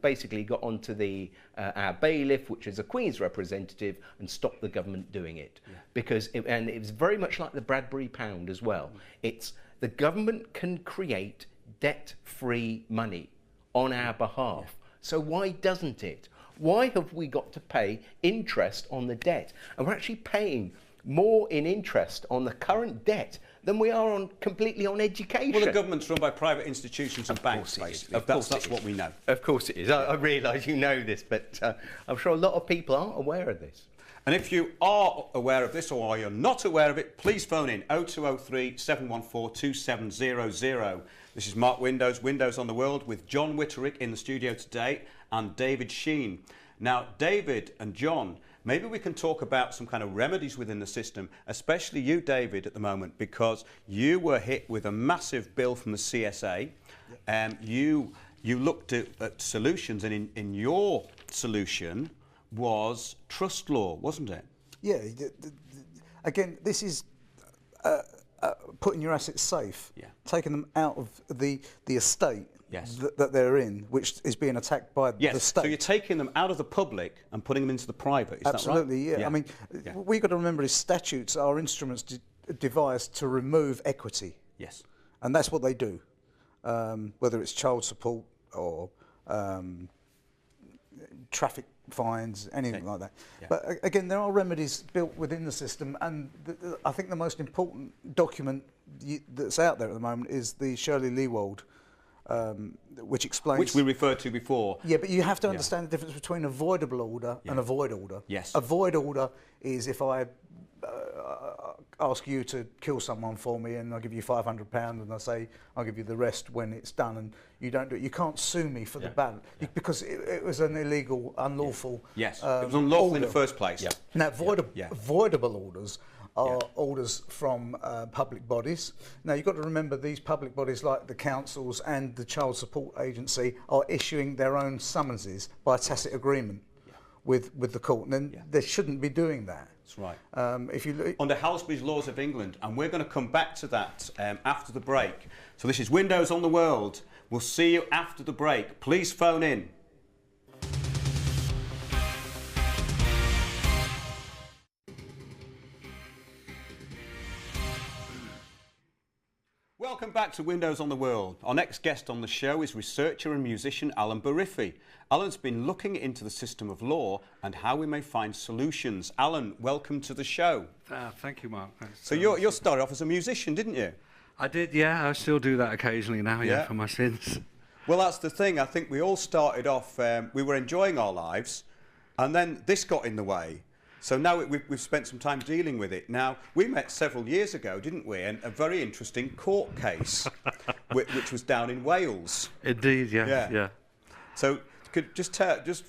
basically got onto our bailiff, which is a Queen's representative, and stopped the government doing it. Yeah. Because it was very much like the Bradbury pound as well. It's the government can create debt-free money on our behalf. Yeah. So why doesn't it? Why have we got to pay interest on the debt? And we're actually paying more in interest on the current debt than we are completely on education. Well, the government's run by private institutions and banks, basically. That's what we know. Of course it is. I realise you know this, but I'm sure a lot of people aren't aware of this. And if you are aware of this or you're not aware of it, please phone in 0203 714 2700. This is Mark Windows, Windows on the World, with John Witterick in the studio today and David Sheen. Now, David and John, maybe we can talk about some kind of remedies within the system, especially you, David, at the moment, because you were hit with a massive bill from the CSA. You you looked at solutions, and in your solution was trust law, wasn't it? Yeah. Again, this is putting your assets safe, taking them out of the estate that they're in, which is being attacked by the state. So you're taking them out of the public and putting them into the private, is Absolutely, that right? I mean, we've got to remember is statutes are instruments devised to remove equity. Yes. And that's what they do, whether it's child support or traffic fines, anything like that. Yeah. But again, there are remedies built within the system, and I think the most important document that's out there at the moment is the Shirley Lewald, which explains... Which we referred to before. Yeah, but you have to understand the difference between avoidable order and a void order. Yes. A void order is if I ask you to kill someone for me and I give you £500 and I say I'll give you the rest when it's done, and you don't do it, you can't sue me for the balance because it was an illegal, unlawful Yes, it was unlawful order in the first place. Yeah. Now, voidable orders are orders from public bodies. Now, you've got to remember these public bodies like the councils and the Child Support Agency are issuing their own summonses by tacit agreement with the court, and then they shouldn't be doing that. That's right. If you look under Halsby's Laws of England, and we're going to come back to that after the break. So this is Windows on the World. We'll see you after the break. Please phone in. Welcome back to Windows on the World. Our next guest on the show is researcher and musician Alan Bariffi. Alan's been looking into the system of law and how we may find solutions. Alan, welcome to the show. Thank you, Mark. So you started off as a musician, didn't you? I did, yeah. I still do that occasionally now, for my sins. Well, that's the thing. I think we all started off, we were enjoying our lives, and then this got in the way. So now we've spent some time dealing with it. Now, we met several years ago, didn't we? And a very interesting court case, which was down in Wales. Indeed, yeah. So could just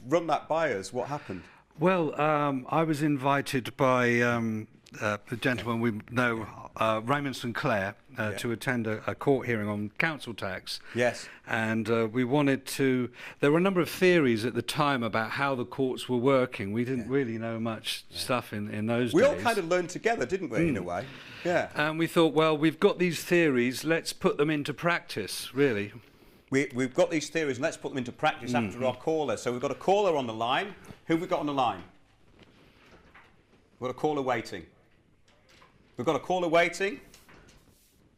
run that by us. What happened? Well, I was invited by the gentleman we know, Raymond St Clair, to attend a court hearing on council tax. Yes. And we wanted to... There were a number of theories at the time about how the courts were working. We didn't really know much stuff in those days. We all kind of learned together, didn't we, in a way? Yeah. And we thought, well, we've got these theories, let's put them into practice, really. We've got these theories, and let's put them into practice after our caller. So we've got a caller on the line. Who have we got on the line? We've got a caller waiting. We've got a caller waiting.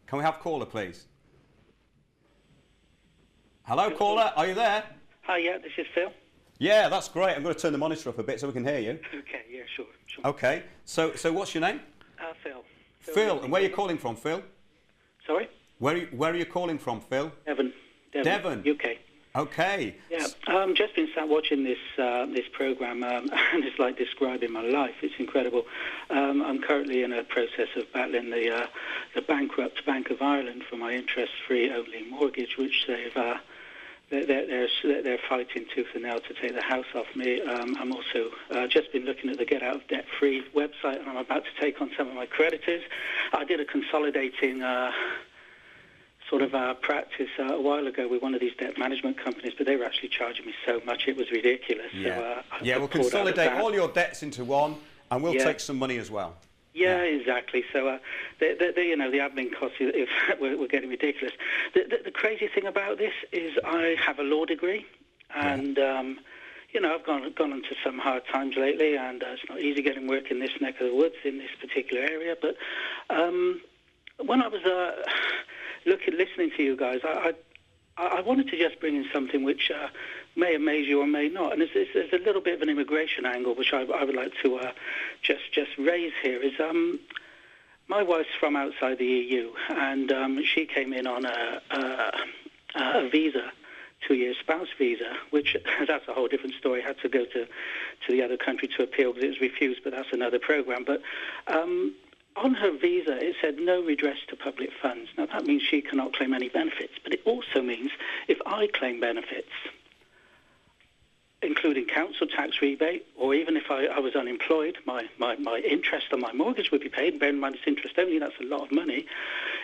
Can we have caller, please? Hello, caller. Are you there? Hi, yeah, this is Phil. Yeah, that's great. I'm going to turn the monitor up a bit so we can hear you. Okay, yeah, sure. Okay. So what's your name? Phil. Phil, and where are you calling from, Phil? Sorry? Where are you calling from, Phil? Devon, UK. Okay. Yeah, just been sat watching this program, and it's like describing my life. It's incredible. I'm currently in a process of battling the bankrupt Bank of Ireland for my interest-free only mortgage, which they're fighting tooth and nail to take the house off me. I'm also just been looking at the Get Out of Debt Free website, and I'm about to take on some of my creditors. I did a consolidating sort of practice a while ago with one of these debt management companies, but they were actually charging me so much it was ridiculous. Yeah, so, we'll consolidate all your debts into one, and we'll take some money as well. Yeah, exactly. So the admin costs we're getting ridiculous. The crazy thing about this is I have a law degree, and I've gone into some hard times lately, and it's not easy getting work in this neck of the woods in this particular area. But when I was listening to you guys, I wanted to just bring in something which may amaze you or may not, and there's a little bit of an immigration angle which I would like to just raise here. Is my wife's from outside the EU, and she came in on a visa, 2-year spouse visa, which that's a whole different story. Had to go to the other country to appeal because it was refused, but that's another program. But on her visa, it said no redress to public funds. Now, that means she cannot claim any benefits, but it also means if I claim benefits, including council tax rebate, or even if I was unemployed, my interest on my mortgage would be paid, and bear in mind it's interest only, that's a lot of money.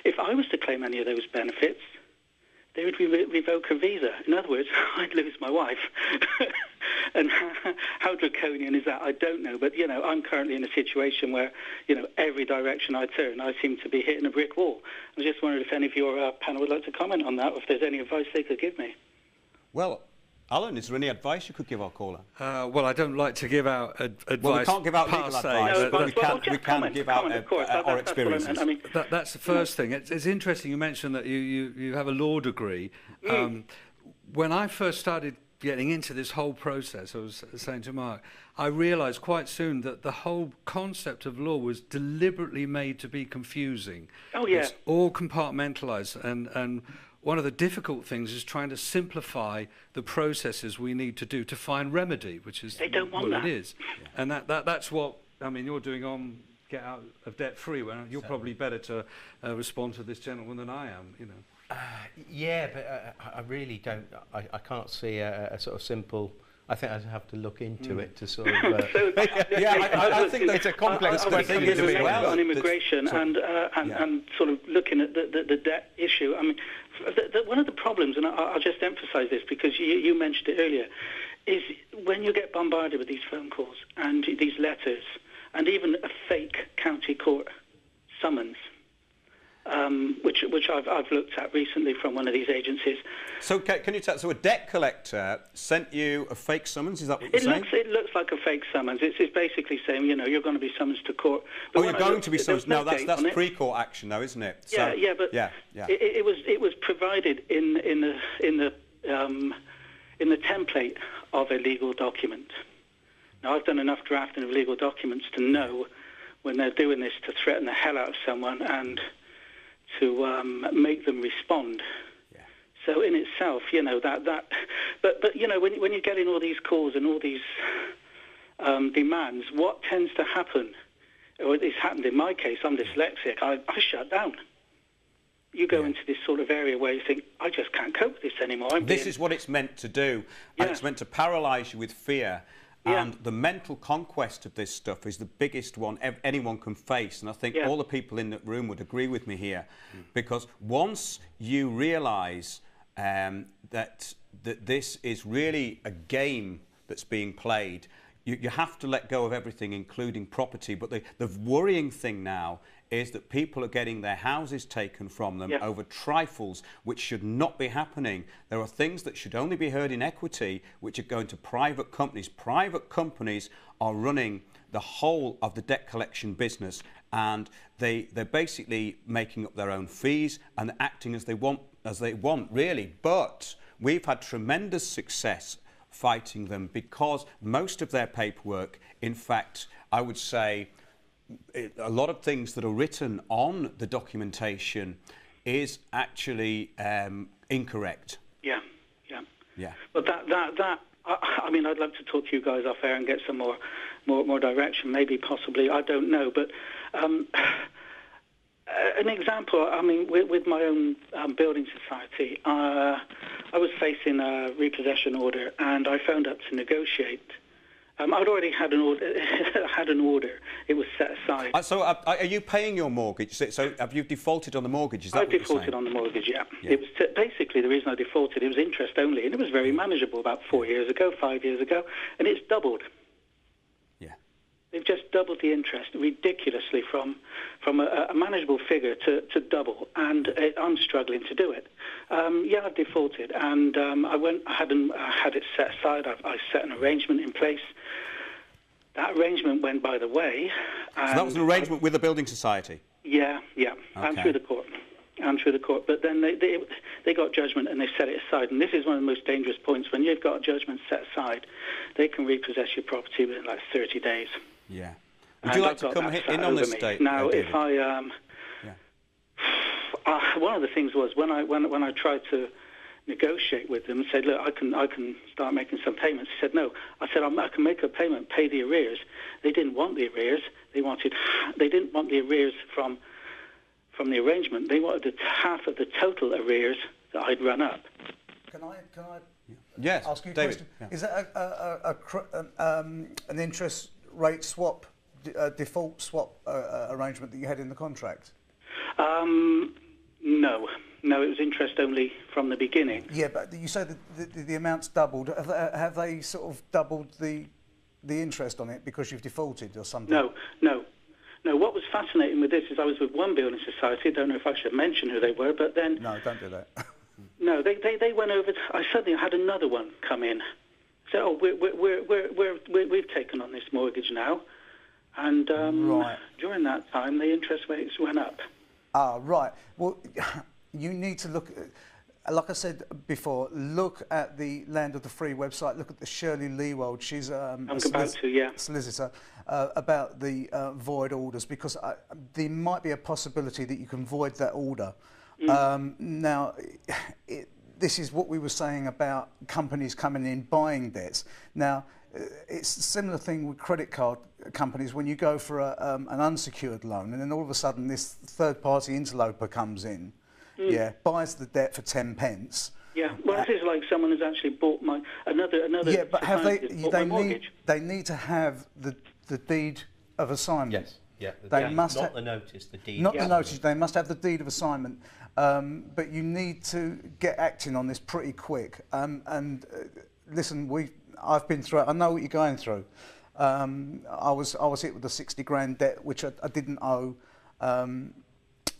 If I was to claim any of those benefits, they would revoke her visa. In other words, I'd lose my wife. And how draconian is that? I don't know. But, I'm currently in a situation where, every direction I turn, I seem to be hitting a brick wall. I just wondered if any of your panel would like to comment on that, or if there's any advice they could give me. Well, Alan, is there any advice you could give our caller? Well, I don't like to give out advice. Well, we can't give out legal advice, No, but we can give out our experiences. That's the first thing. It's interesting you mentioned that you have a law degree. When I first started getting into this whole process, I was saying to Mark, I realised quite soon that the whole concept of law was deliberately made to be confusing. Oh, yeah. It's all compartmentalised, and one of the difficult things is trying to simplify the processes we need to do to find remedy, which is what it is. Yeah. And that's what, you're doing on Get Out of Debt Free. Well, you're probably better to respond to this gentleman than I am, Yeah, but I really don't. I can't see a sort of simple. I think I'd have to look into it to sort of. I think it's a complex thing on immigration and sort of looking at the debt issue. One of the problems, and I'll just emphasise this because you mentioned it earlier, is when you get bombarded with these phone calls and these letters and even a fake county court summons. Which I've looked at recently from one of these agencies. So can you tell? So a debt collector sent you a fake summons? Is that what you're saying? It looks like a fake summons. It's basically saying you're going to be summoned to court. But you're going to be summoned. No, that's pre-court action, though, isn't it? So, it was provided in the template of a legal document. Now I've done enough drafting of legal documents to know when they're doing this to threaten the hell out of someone and to make them respond. Yeah. So in itself, but when you're getting all these calls and all these demands, what tends to happen, or it's happened in my case, I'm dyslexic, I shut down. You go into this sort of area where you think, I just can't cope with this anymore. This is what it's meant to do, and it's meant to paralyse you with fear. And the mental conquest of this stuff is the biggest one anyone can face. And I think all the people in the room would agree with me here. Because once you realise that this is really a game that's being played, you have to let go of everything, including property. But the worrying thing now is that people are getting their houses taken from them over trifles, which should not be happening. There are things that should only be heard in equity, which are going to private companies. Private companies are running the whole of the debt collection business, and they're basically making up their own fees and acting as they want, really. But we've had tremendous success fighting them because most of their paperwork, in fact, I would say, a lot of things that are written on the documentation is actually incorrect. Yeah. But I'd love to talk to you guys off air and get some more direction. Maybe, possibly, I don't know. But an example. With my own building society, I was facing a repossession order, and I phoned up to negotiate. I'd already had an order. It was set aside. So are you paying your mortgage? So have you defaulted on the mortgage? Is that I've defaulted on the mortgage, yeah. It was basically the reason I defaulted. It was interest only, and it was very manageable about 4 years ago, 5 years ago, and it's doubled. Yeah. They've just doubled the interest ridiculously from a manageable figure to double, and I'm struggling to do it. I've defaulted, and I had it set aside. I set an arrangement in place. That arrangement went by the way. So that was an arrangement with the building society? Yeah, okay. and through the court. But then they got judgment and they set it aside. And this is one of the most dangerous points. When you've got a judgment set aside, they can repossess your property within like 30 days. Yeah. Would you like to come in on this date? Now, if one of the things was when I tried to negotiate with them and said, look, I can start making some payments. He said no. I said I can make a payment, pay the arrears. They didn't want the arrears. They didn't want the arrears from the arrangement. They wanted half of the total arrears that I'd run up. Can I yes, ask you a David, question? Yeah. Is that an interest rate swap, default swap arrangement that you had in the contract? No. No, it was interest only from the beginning. Yeah, but you say that the amount's doubled. Have they sort of doubled the interest on it because you've defaulted or something? No. What was fascinating with this is I was with one building society. I don't know if I should mention who they were, but then... No, don't do that. No, they went over... I suddenly had another one come in. So, we've taken on this mortgage now. And right. During that time, the interest rates went up. Ah, right. Well, you need to look... Like I said before, look at the Land of the Free website. Look at the Shirley Leewald. She's solicitor about the void orders, because there might be a possibility that you can void that order. Now, this is what we were saying about companies coming in buying debts. Now, it's a similar thing with credit card companies when you go for an unsecured loan, and then all of a sudden this third-party interloper comes in. Yeah, buys the debt for 10 pence. Yeah, well, this is like someone who's actually bought another. Yeah, but have they need to have the deed of assignment. Yes, yeah. They must not the notice, the deed. Not the notice. They must have the deed of assignment. But you need to get acting on this pretty quick. Listen, I've been through it. I know what you're going through. I was hit with a 60 grand debt which I didn't owe.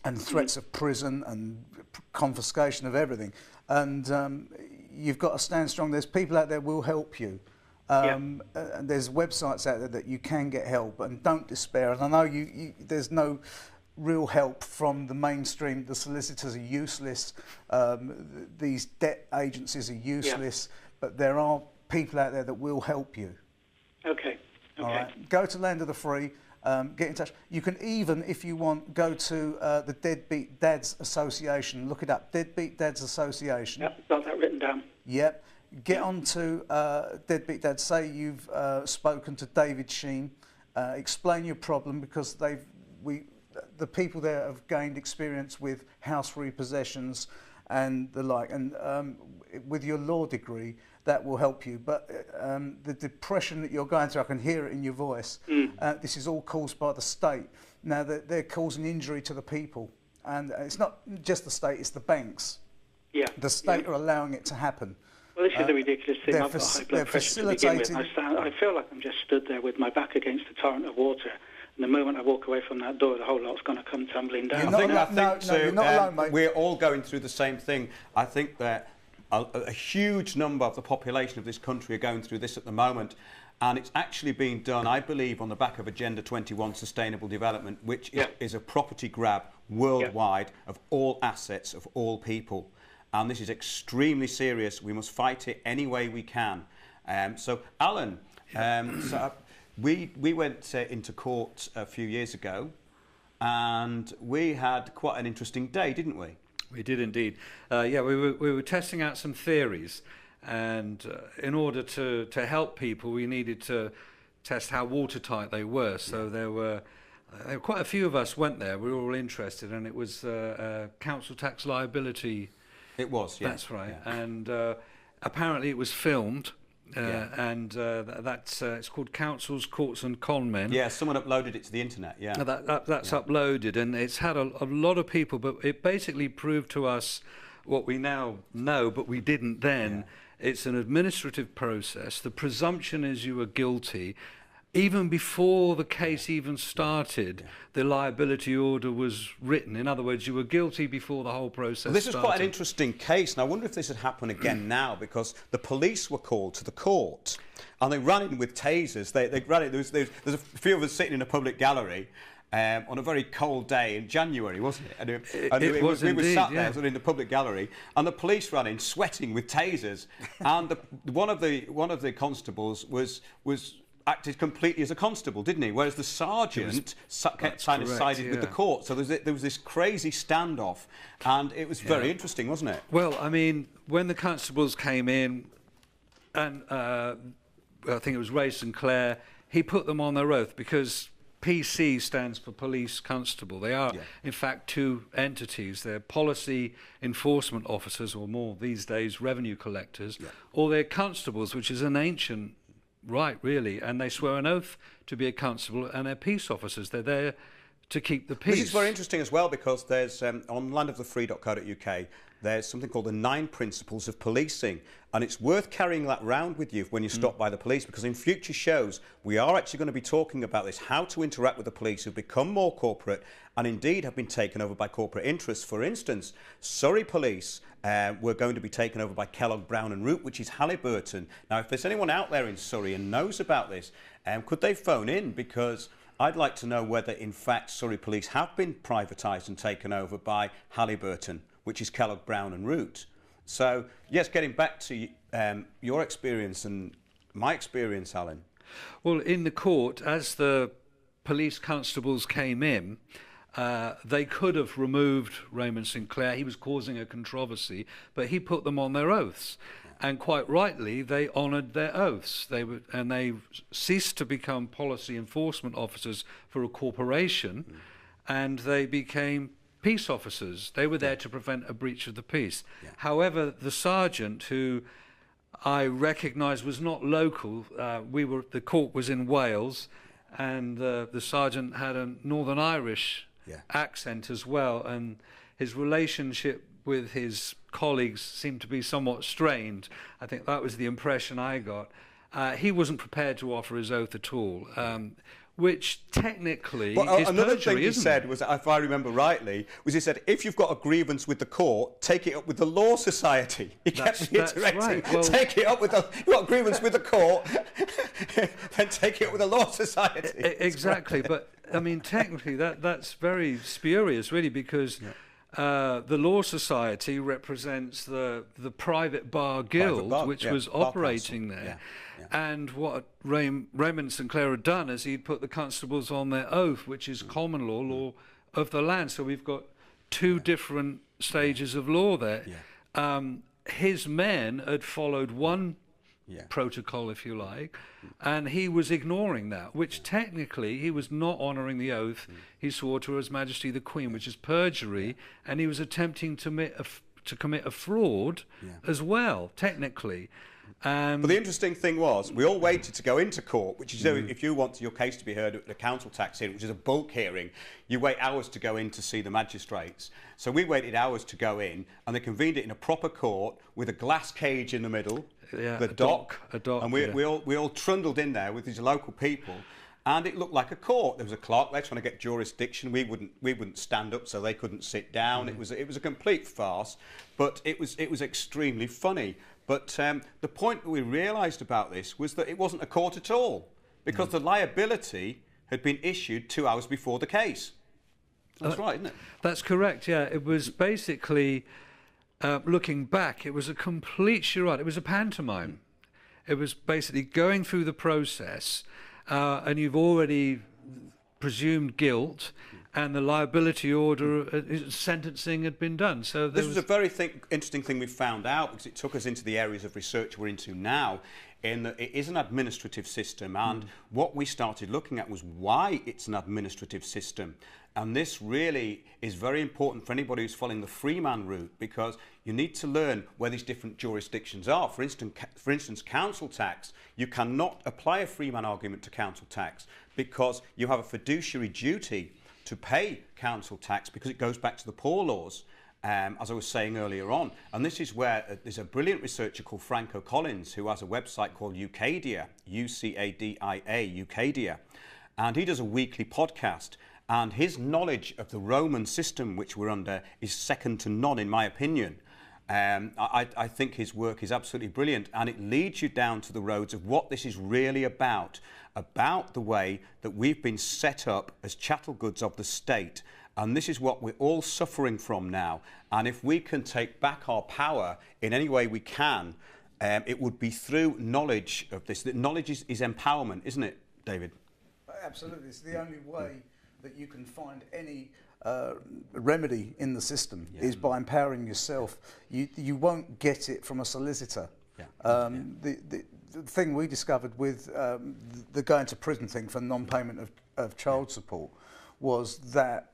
And threats of prison and confiscation of everything. And you've got to stand strong. There's people out there who will help you. And there's websites out there that you can get help, and don't despair. And I know there's no real help from the mainstream. The solicitors are useless. These debt agencies are useless. But there are people out there that will help you. Okay. All right. Go to Land of the Free. Get in touch. You can even, if you want, go to the Deadbeat Dads Association. Look it up, Deadbeat Dads Association. Yep, got that written down. Yep. Get on to Deadbeat Dads. Say you've spoken to David Sheen. Explain your problem, because the people there have gained experience with house repossessions and the like. And with your law degree, that will help you. But the depression that you're going through, I can hear it in your voice. This is all caused by the state. Now, they're causing injury to the people. And it's not just the state, it's the banks. Yeah. The state are allowing it to happen. Well, this is the ridiculous thing. I've got high blood pressure to begin with. I feel like I'm just stood there with my back against a torrent of water. And the moment I walk away from that door, the whole lot's going to come tumbling down. You're not alone, mate. We're all going through the same thing. I think that a huge number of the population of this country are going through this at the moment, and it's actually being done, I believe, on the back of Agenda 21 Sustainable Development, which is a property grab worldwide of all assets of all people. And this is extremely serious. We must fight it any way we can. So, Alan, we went into court a few years ago, and we had quite an interesting day, didn't we? We did indeed. We were testing out some theories, and in order to help people, we needed to test how watertight they were. So there were quite a few of us went there. We were all interested, and it was council tax liability. It was, yes. That's right. Yeah. And apparently it was filmed. And that's it's called Councils, Courts and Conmen. Yeah, someone uploaded it to the internet. Yeah, that's uploaded, and it's had a lot of people. But it basically proved to us what we now know, but we didn't then. Yeah. It's an administrative process. The presumption is you were guilty. Even before the case even started, the liability order was written. In other words, you were guilty before the whole process started. This is quite an interesting case, and I wonder if this would happen again now, because the police were called to the court, and they ran in with tasers. They ran in. There's a few of us sitting in a public gallery on a very cold day in January, wasn't it? And we were sat there in the public gallery, and the police ran in, sweating with tasers, and one of the constables was acted completely as a constable, didn't he? Whereas the sergeant sided with the court. So there was this crazy standoff, and it was very interesting, wasn't it? Well, I mean, when the constables came in, and I think it was Ray Sinclair, he put them on their oath, because PC stands for Police Constable. They are, in fact, two entities. They're policy enforcement officers, or more these days, revenue collectors, or they're constables, which is an ancient right, really, and they swear an oath to be a constable, and they're peace officers. They're there to keep the peace. This is very interesting as well, because there's on landofthefree.co.uk there's something called the 9 Principles of Policing, and it's worth carrying that round with you when you stop by the police, because in future shows we are actually going to be talking about this, how to interact with the police who've become more corporate and indeed have been taken over by corporate interests. For instance, Surrey Police were going to be taken over by Kellogg Brown and Root, which is Halliburton. Now, if there's anyone out there in Surrey and knows about this, could they phone in? Because I'd like to know whether, in fact, Surrey Police have been privatised and taken over by Halliburton, which is Kellogg Brown and Root. So, yes, getting back to your experience and my experience, Alan. Well, in the court, as the police constables came in, they could have removed Raymond Sinclair. He was causing a controversy, but he put them on their oaths. And quite rightly, they honoured their oaths. They ceased to become policy enforcement officers for a corporation, and they became peace officers. They were there to prevent a breach of the peace. Yeah. However, the sergeant, who I recognise was not local, the court was in Wales, and the sergeant had a Northern Irish accent as well, and his relationship with his colleagues seemed to be somewhat strained. I think that was the impression I got. He wasn't prepared to offer his oath at all, which technically is another perjury, thing he isn't said it? was, if I remember rightly, was he said, if you've got a grievance with the court, take it up with the Law Society. He kept reiterating, right. Well, take it up with you've got a grievance with the court, then take it up with the Law Society. Exactly, but I mean, technically that's very spurious, really, because the Law Society represents the private bar guild, which was operating there. Yeah. And what Raymond Sinclair had done is he'd put the constables on their oath, which is common law of the land. So we've got two different stages of law there. His men had followed one protocol, if you like, and he was ignoring that, which technically he was not honouring the oath he swore to His Majesty the Queen, which is perjury, and he was attempting to commit a fraud as well, technically. But the interesting thing was, we all waited to go into court, which is, if you want your case to be heard at the council tax hearing, which is a bulk hearing, you wait hours to go in to see the magistrates. So we waited hours to go in, and they convened it in a proper court with a glass cage in the middle, the dock, and we all trundled in there with these local people, and it looked like a court. There was a clerk there trying to get jurisdiction. We wouldn't stand up, so they couldn't sit down. It was a complete farce, but it was extremely funny. But the point that we realised about this was that it wasn't a court at all, because the liability had been issued 2 hours before the case. That's right, isn't it? That's correct, yeah. It was basically, looking back, it was a complete charade. It was a pantomime. It was basically going through the process, and you've already presumed guilt, and the liability order sentencing had been done. So this was a very interesting thing we found out, because it took us into the areas of research we're into now, in that it is an administrative system, and what we started looking at was why it's an administrative system. And this really is very important for anybody who's following the freeman route, because you need to learn where these different jurisdictions are. For instance, council tax, you cannot apply a freeman argument to council tax, because you have a fiduciary duty to pay council tax, because it goes back to the poor laws, as I was saying earlier on. And this is where there's a brilliant researcher called Franco Collins, who has a website called Ucadia, UCADIA, Ucadia. And he does a weekly podcast. And his knowledge of the Roman system, which we're under, is second to none, in my opinion. I think his work is absolutely brilliant, and it leads you down to the roads of what this is really about the way that we've been set up as chattel goods of the state. And this is what we're all suffering from now. And if we can take back our power in any way we can, it would be through knowledge of this. That knowledge is empowerment, isn't it, David? Absolutely. It's the only way that you can find any remedy in the system is by empowering yourself. You won't get it from a solicitor. The thing we discovered with the going to prison thing for non-payment of child support was that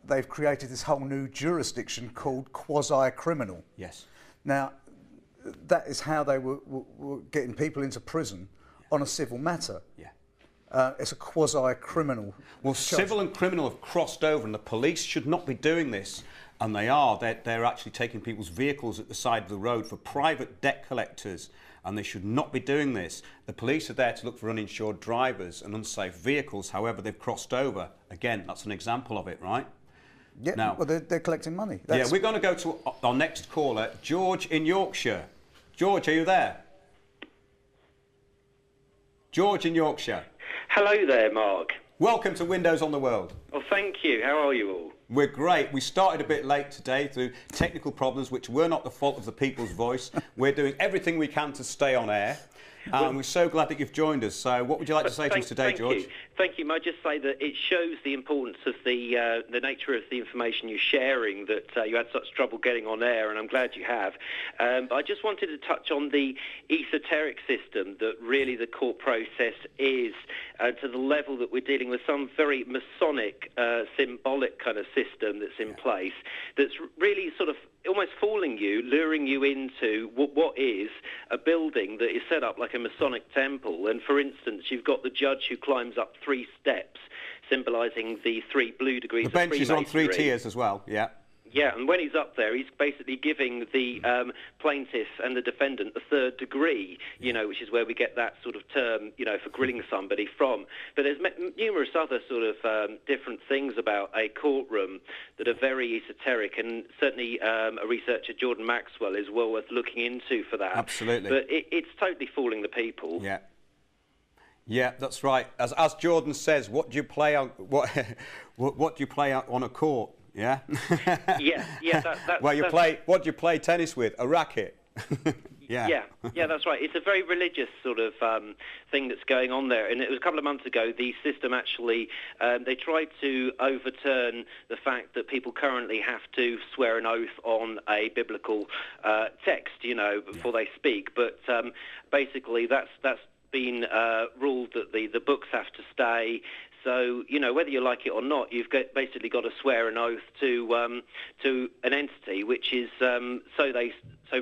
they've created this whole new jurisdiction called quasi-criminal. Yes. Now, that is how they were getting people into prison on a civil matter. Yeah. It's a quasi-criminal. Well, civil and criminal have crossed over, and the police should not be doing this. And they are. They're actually taking people's vehicles at the side of the road for private debt collectors, and they should not be doing this. The police are there to look for uninsured drivers and unsafe vehicles. However, they've crossed over. Again, that's an example of it, right? Yeah, now, well, they're collecting money. Yeah, we're going to go to our next caller, George in Yorkshire. George, are you there? George in Yorkshire. Hello there, Mark. Welcome to Windows on the World. Oh, thank you. How are you all? We're great. We started a bit late today through technical problems, which were not the fault of the People's Voice. We're doing everything we can to stay on air. And we're so glad that you've joined us. So what would you like to say to us today, George? Thank you. May I just say that it shows the importance of the nature of the information you're sharing, that you had such trouble getting on air, and I'm glad you have. But I just wanted to touch on the esoteric system that really the court process is, to the level that we're dealing with some very Masonic, symbolic kind of system that's in place, that's really sort of almost fooling you, luring you into what is a building that is set up like a Masonic temple. And for instance, you've got the judge who climbs up 3 steps, symbolising the 3 blue degrees of Freemasonry. The bench is on 3 tiers as well, yeah. Yeah, and when he's up there, he's basically giving the plaintiff and the defendant the 3rd degree, which is where we get that sort of term, for grilling somebody from. But there's numerous other sort of different things about a courtroom that are very esoteric, and certainly a researcher, Jordan Maxwell, is well worth looking into for that. Absolutely. But it's totally fooling the people. Yeah. Yeah, that's right. As Jordan says, what do you play on? What do you play on a court? Yeah. What do you play tennis with? A racket. Yeah, that's right. It's a very religious sort of thing that's going on there. And it was a couple of months ago, the system actually, they tried to overturn the fact that people currently have to swear an oath on a biblical text, before they speak. But basically, that's been ruled that the books have to stay. So, whether you like it or not, you've basically got to swear an oath to an entity, which is, so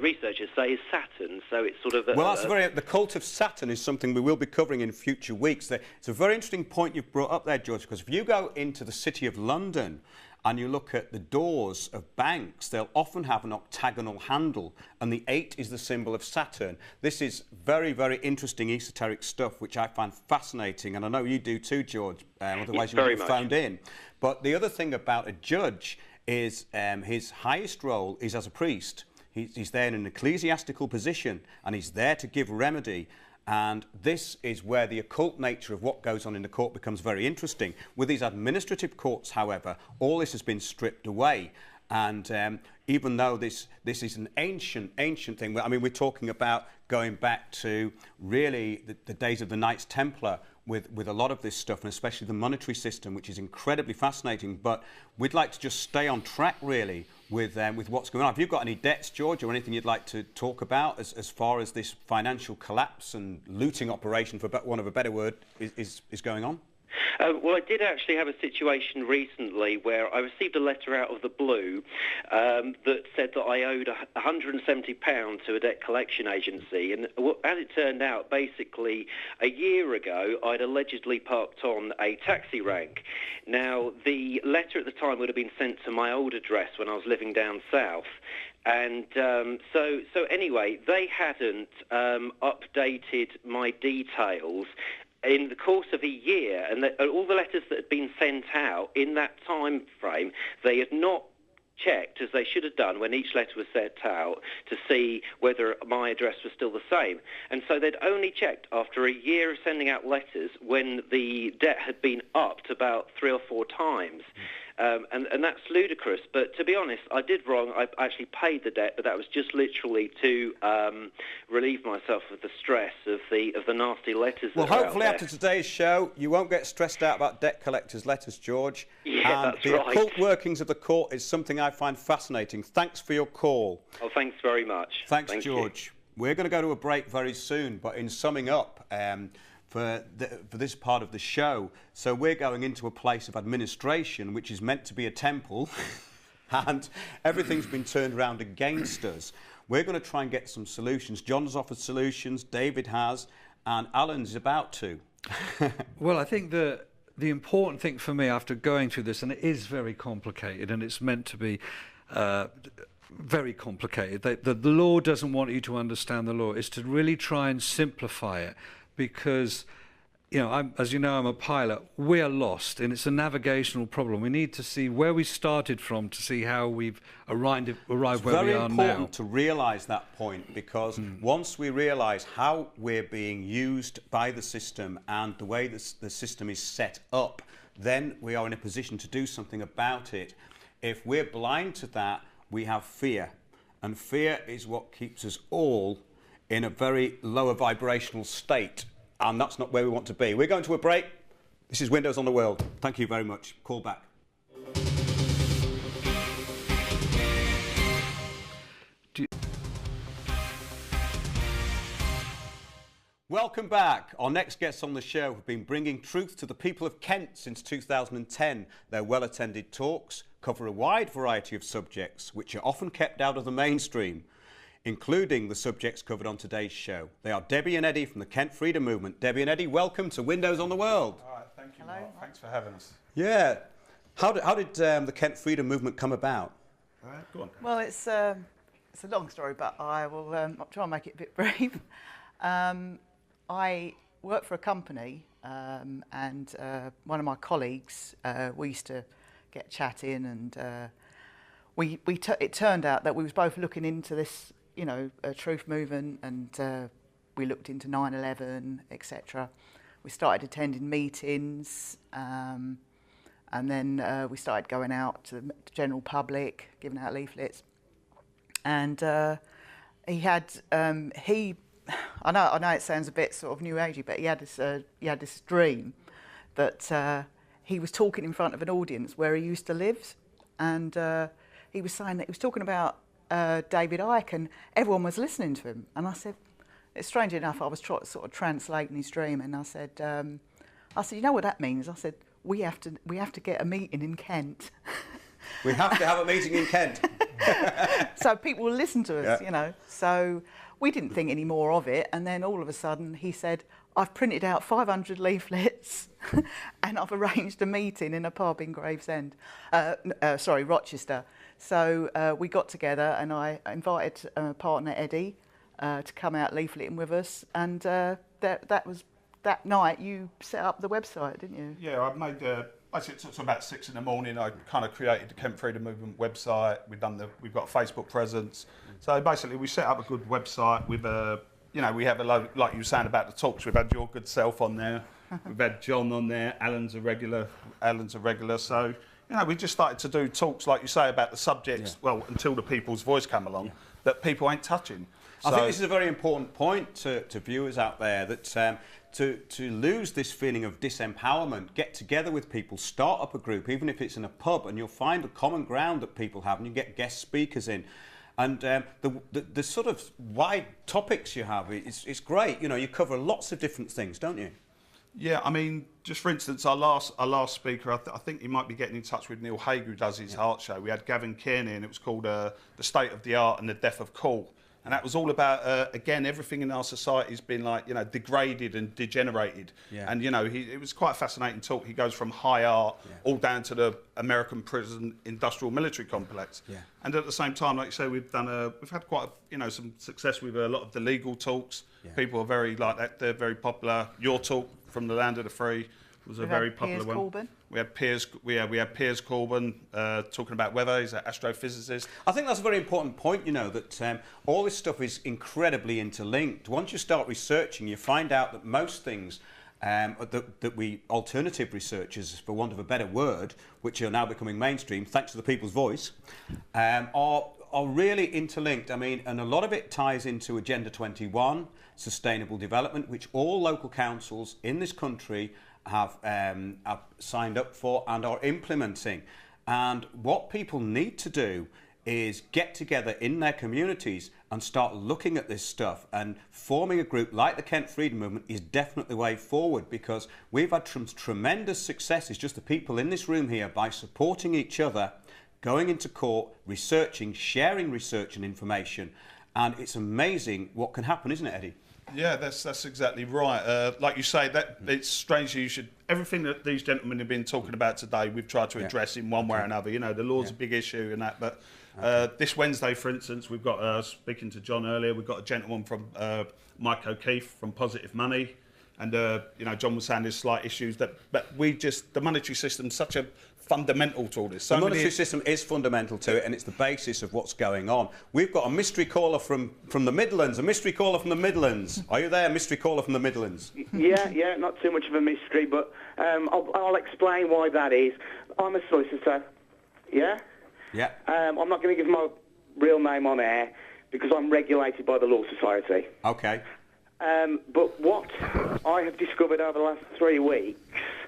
researchers say, is Saturn. So it's sort of... the cult of Saturn is something we will be covering in future weeks. It's a very interesting point you've brought up there, George, because if you go into the City of London and you look at the doors of banks, they'll often have an octagonal handle, and the 8 is the symbol of Saturn. This is very, very interesting esoteric stuff, which I find fascinating, and I know you do too, George, otherwise you wouldn't have phoned in. But the other thing about a judge is his highest role is as a priest. He's there in an ecclesiastical position, and he's there to give remedy. And this is where the occult nature of what goes on in the court becomes very interesting. With these administrative courts, however, all this has been stripped away. And even though this is an ancient thing, I mean, we're talking about going back to really the days of the Knights Templar with a lot of this stuff, and especially the monetary system, which is incredibly fascinating. But we'd like to just stay on track, really, with what's going on. Have you got any debts, George, or anything you'd like to talk about as far as this financial collapse and looting operation, for want of a better word, is going on? Well, I did actually have a situation recently where I received a letter out of the blue that said that I owed £170 to a debt collection agency. And as it turned out, basically, a year ago, I'd allegedly parked on a taxi rank. Now, the letter at the time would have been sent to my old address when I was living down south. And so anyway, they hadn't updated my details in the course of a year, and all the letters that had been sent out in that time frame, they had not checked, as they should have done when each letter was sent out, to see whether my address was still the same. And so they'd only checked after a year of sending out letters when the debt had been upped about 3 or 4 times. And that's ludicrous. But to be honest, I did wrong. I actually paid the debt, but that was just literally to relieve myself of the stress of the nasty letters. Well, hopefully after today's show, you won't get stressed out about debt collectors' letters, George. Yeah, that's right. The occult workings of the court is something I find fascinating. Thanks for your call. Oh, thanks very much. Thanks, George. We're going to go to a break very soon, but in summing up, for this part of the show. So we're going into a place of administration which is meant to be a temple and everything's been turned around against us. We're going to try and get some solutions. John's offered solutions, David has, and Alan's about to. Well, I think the important thing for me after going through this, and it is very complicated, and it's meant to be very complicated. The law doesn't want you to understand the law. It's to really try and simplify it, because, you know, as you know, I'm a pilot. We're lost, and it's a navigational problem. We need to see where we started from to see how we've arrived where we are now. It's very important to realise that point, because once we realise how we're being used by the system and the way the system is set up, then we are in a position to do something about it. If we're blind to that, we have fear, and fear is what keeps us all in a very lower vibrational state, and that's not where we want to be. We're going to a break. This is Windows on the World. Thank you very much. Call back. Welcome back. Our next guests on the show have been bringing truth to the people of Kent since 2010. Their well-attended talks cover a wide variety of subjects which are often kept out of the mainstream, including the subjects covered on today's show. They are Debbie and Eddie from the Kent Freedom Movement. Debbie and Eddie, welcome to Windows on the World. All right, thank you, Mark. Thanks for having us. Yeah. How did the Kent Freedom Movement come about? All right, go on. Well, it's a long story, but I will try and make it a bit brief. I work for a company, and one of my colleagues, we used to get chatting, and it turned out that we was both looking into this, you know, truth movement, and we looked into 9/11, etc. We started attending meetings, and then we started going out to the general public, giving out leaflets. And he had I know it sounds a bit sort of new agey, but he had this dream that he was talking in front of an audience where he used to live, and he was saying that he was talking about David Icke, and everyone was listening to him. And I said, it's strange enough, I was sort of translating his dream, and I said, you know what that means? I said, we have to get a meeting in Kent. We have to have a meeting in Kent. So people will listen to us, you know. So we didn't think any more of it, and then all of a sudden he said, I've printed out 500 leaflets and I've arranged a meeting in a pub in Gravesend, Rochester. So we got together, and I invited partner Eddie to come out leafleting with us, and that was that night you set up the website, didn't you? Yeah, I made basically it took to about 6 a.m. I kind of created the Kent Freedom Movement website. We've got a Facebook presence. So basically we set up a good website with you know, we have a load, like you were saying about the talks, we've had your good self on there, we've had John on there, Alan's a regular, so, you know, we just started to do talks, like you say, about the subjects, well, until the people's voice come along, that people ain't touching. I think this is a very important point to viewers out there, that to lose this feeling of disempowerment, get together with people, start up a group, even if it's in a pub, and you'll find the common ground that people have, and you get guest speakers in. And the sort of wide topics you have, it's great. You know, you cover lots of different things, don't you? Yeah, I mean, just for instance, our last speaker, I think you might be getting in touch with Neil Hague, who does his Heart Show. We had Gavin Kearney, and it was called The State of the Art and the Death of Cool. And that was all about, again, everything in our society has been, like, you know, degraded and degenerated. Yeah. And, you know, it was quite a fascinating talk. He goes from high art all down to the American prison industrial military complex. Yeah. And at the same time, like you say, we've had quite, some success with a lot of the legal talks. Yeah. People are very like that. They're very popular. Your talk from the Land of the Free was a very popular one. Corbyn. We had Piers Corbyn talking about weather. He's an astrophysicist. I think that's a very important point, you know, that all this stuff is incredibly interlinked. Once you start researching, you find out that most things that we alternative researchers, for want of a better word, which are now becoming mainstream, thanks to the People's Voice, are really interlinked. I mean, and a lot of it ties into Agenda 21, sustainable development, which all local councils in this country have signed up for and are implementing. And what people need to do is get together in their communities and start looking at this stuff, and forming a group like the Kent Freedom Movement is definitely the way forward, because we've had tremendous successes, just the people in this room here, by supporting each other, going into court, researching, sharing research and information, and it's amazing what can happen, isn't it, Eddie? Yeah, that's exactly right. Like you say, that it's strange. You should everything that these gentlemen have been talking about today. We've tried to address in one way or another. You know, the law's a big issue and that. But this Wednesday, for instance, we've got speaking to John earlier. We've got a gentleman from Mike O'Keefe from Positive Money, and you know, John was saying there's slight issues that, but the monetary system's such a fundamental to all this. The monetary system is fundamental to it, and it's the basis of what's going on. We've got a mystery caller from the Midlands. A mystery caller from the Midlands. Are you there, mystery caller from the Midlands? Yeah, not too much of a mystery, but I'll explain why that is. I'm a solicitor. Yeah. Yeah. I'm not going to give my real name on air because I'm regulated by the Law Society. Okay. But what I have discovered over the last 3 weeks.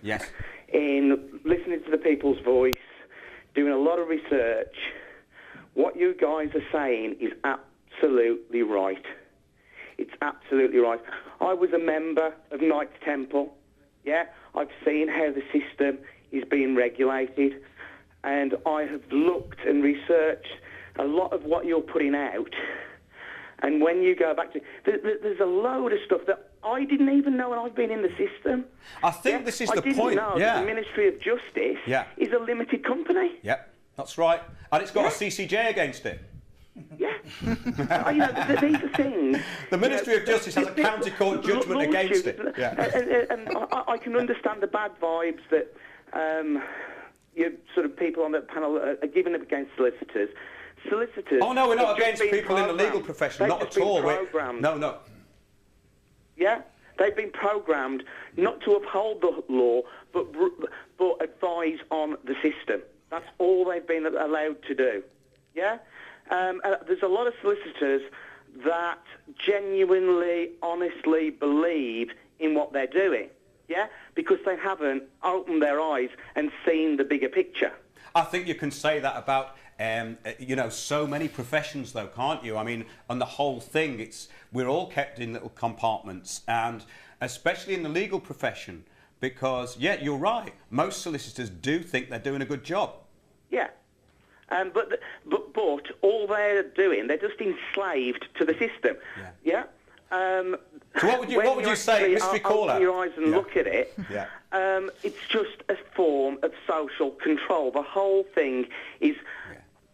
Yes. In listening to the people's voice, doing a lot of research, what you guys are saying is absolutely right. It's absolutely right. I was a member of Knights Temple. Yeah, I've seen how the system is being regulated, and I have looked and researched a lot of what you're putting out. And when you go back to... There's a load of stuff that I didn't even know when I've been in the system. I think this is the point. I didn't know that the Ministry of Justice is a limited company. Yeah, that's right. And it's got a CCJ against it. Yeah. You know, these are things... The Ministry of Justice has a county court judgment against it. Yeah. And I can understand the bad vibes that you sort of people on the panel are giving up against solicitors. Solicitors... Oh, no, we're not against people in the legal profession, not at all. No. Yeah, they've been programmed not to uphold the law, but advise on the system. That's all they've been allowed to do. Yeah, there's a lot of solicitors that genuinely, honestly believe in what they're doing. Yeah, because they haven't opened their eyes and seen the bigger picture. I think you can say that about you know, so many professions, though, can't you? I mean, on the whole thing, we're all kept in little compartments, and especially in the legal profession, because, yeah, you're right, most solicitors do think they're doing a good job. Yeah, but all they're doing, they're just enslaved to the system. Yeah. So what would you say, mystery caller? Open your eyes and look at it. Yeah. It's just a form of social control. The whole thing is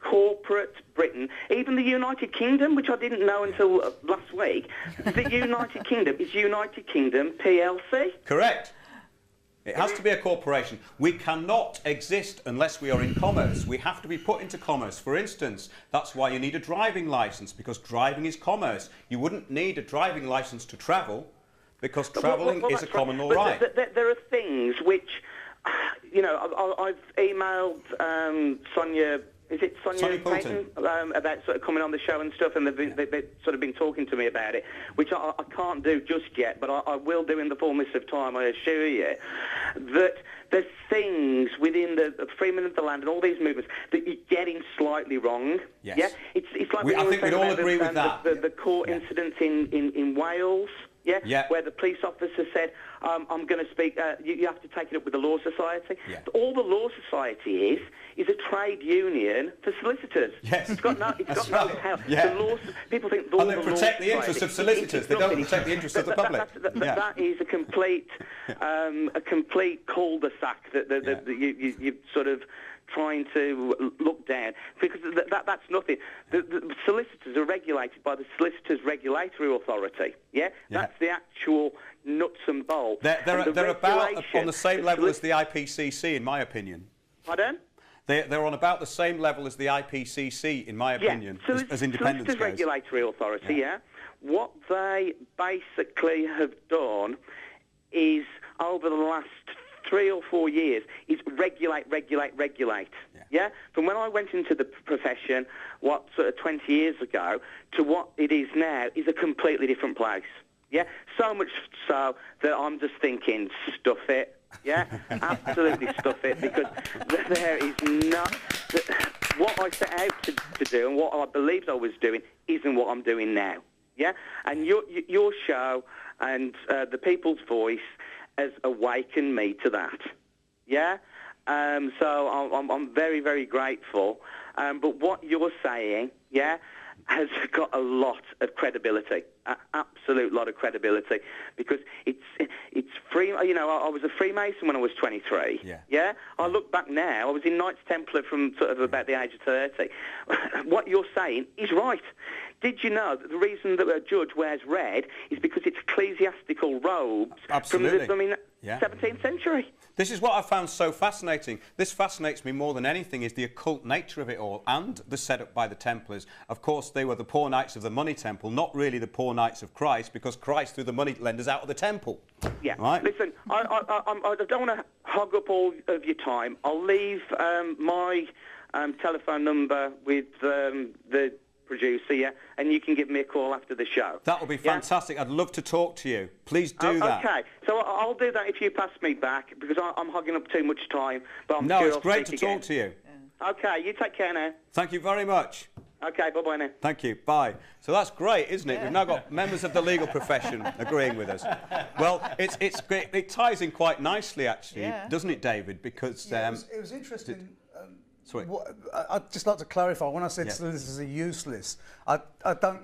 corporate Britain, even the United Kingdom, which I didn't know until last week. The United Kingdom is United Kingdom PLC. Correct. It has to be a corporation. We cannot exist unless we are in commerce. We have to be put into commerce. For instance, that's why you need a driving licence, because driving is commerce. You wouldn't need a driving licence to travel, because travelling is a common law right. There are things which, you know, I've emailed Sonia... Is it Sonia Payton? About sort of coming on the show and stuff, and they've sort of been talking to me about it, which I can't do just yet, but I will do in the fullness of time, I assure you, that there's things within the freedom of the land and all these movements that you're getting slightly wrong. Yes. Yeah? It's like I think we'd all agree with that. The court incidents in Wales. Yeah? Where the police officer said, I'm going to speak, you have to take it up with the Law Society. Yeah. All the Law Society is a trade union for solicitors. Yes. It's got no help. Yeah. People think and they protect the interests of solicitors. They don't protect the interests of the public. That is a complete cul-de-sac that you sort of trying to look down, because that's nothing. The solicitors are regulated by the Solicitors Regulatory Authority. Yeah, that's the actual nuts and bolts. They're about on the same level as the IPCC, in my opinion. Pardon? They're on about the same level as the IPCC, in my opinion, as independence goes. Solicitors Regulatory Authority. What they basically have done is, over the last 3 or 4 years, is regulate. Yeah? From when I went into the profession, sort of 20 years ago, to what it is now, is a completely different place. Yeah? So much so that I'm just thinking, stuff it. Yeah? Absolutely stuff it, because there is not... What I set out to do and what I believed I was doing isn't what I'm doing now. Yeah? And your show and the People's Voice has awakened me to that. Yeah? So I'm very, very grateful. But what you're saying, has got a lot of credibility. an absolute lot of credibility, because it's free. You know, I was a Freemason when I was 23. Yeah. I look back now. I was in Knights Templar from sort of about the age of 30. What you're saying is right. Did you know that the reason that a judge wears red is because it's ecclesiastical robes from the 17th century? This is what I found so fascinating. This fascinates me more than anything, is the occult nature of it all and the setup by the Templars. Of course, they were the poor knights of the money temple, not really the poor knights of Christ, because Christ threw the money lenders out of the temple. Yeah. Right? Listen, I don't want to hog up all of your time. I'll leave my telephone number with the producer, yeah, and you can give me a call after the show. That would be fantastic. I'd love to talk to you. Please do that. Okay, so I'll do that if you pass me back, because I'm hogging up too much time. But No, it's great to talk to you. Okay, you take care now. Thank you very much. Okay, bye-bye now. Thank you. Bye. So that's great, isn't it? We've now got members of the legal profession agreeing with us. Well, it's great. It ties in quite nicely, actually, doesn't it, David? Because it was interesting. Sorry. I'd just like to clarify, when I said solicitors are useless, I don't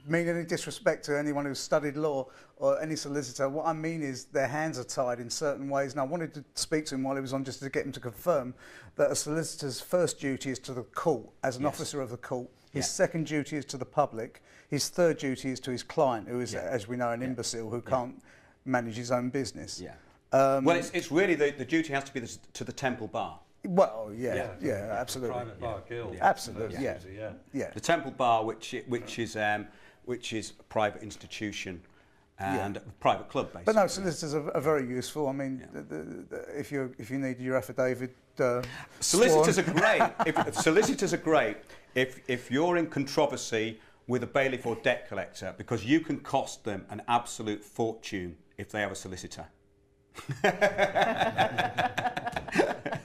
mean any disrespect to anyone who's studied law or any solicitor. What I mean is their hands are tied in certain ways, and I wanted to speak to him while he was on just to get him to confirm that a solicitor's first duty is to the court, as an officer of the court. His second duty is to the public. His third duty is to his client, who is, as we know, an imbecile who can't manage his own business. Well, it's really the duty has to be to the Temple Bar. Well, absolutely. Private bar guild. Absolutely, yeah. The Temple Bar, which is a private institution and a private club, basically. But no, solicitors are very useful. I mean, if you need your affidavit, solicitors are great. Solicitors are great if you're in controversy with a bailiff or debt collector, because you can cost them an absolute fortune if they have a solicitor.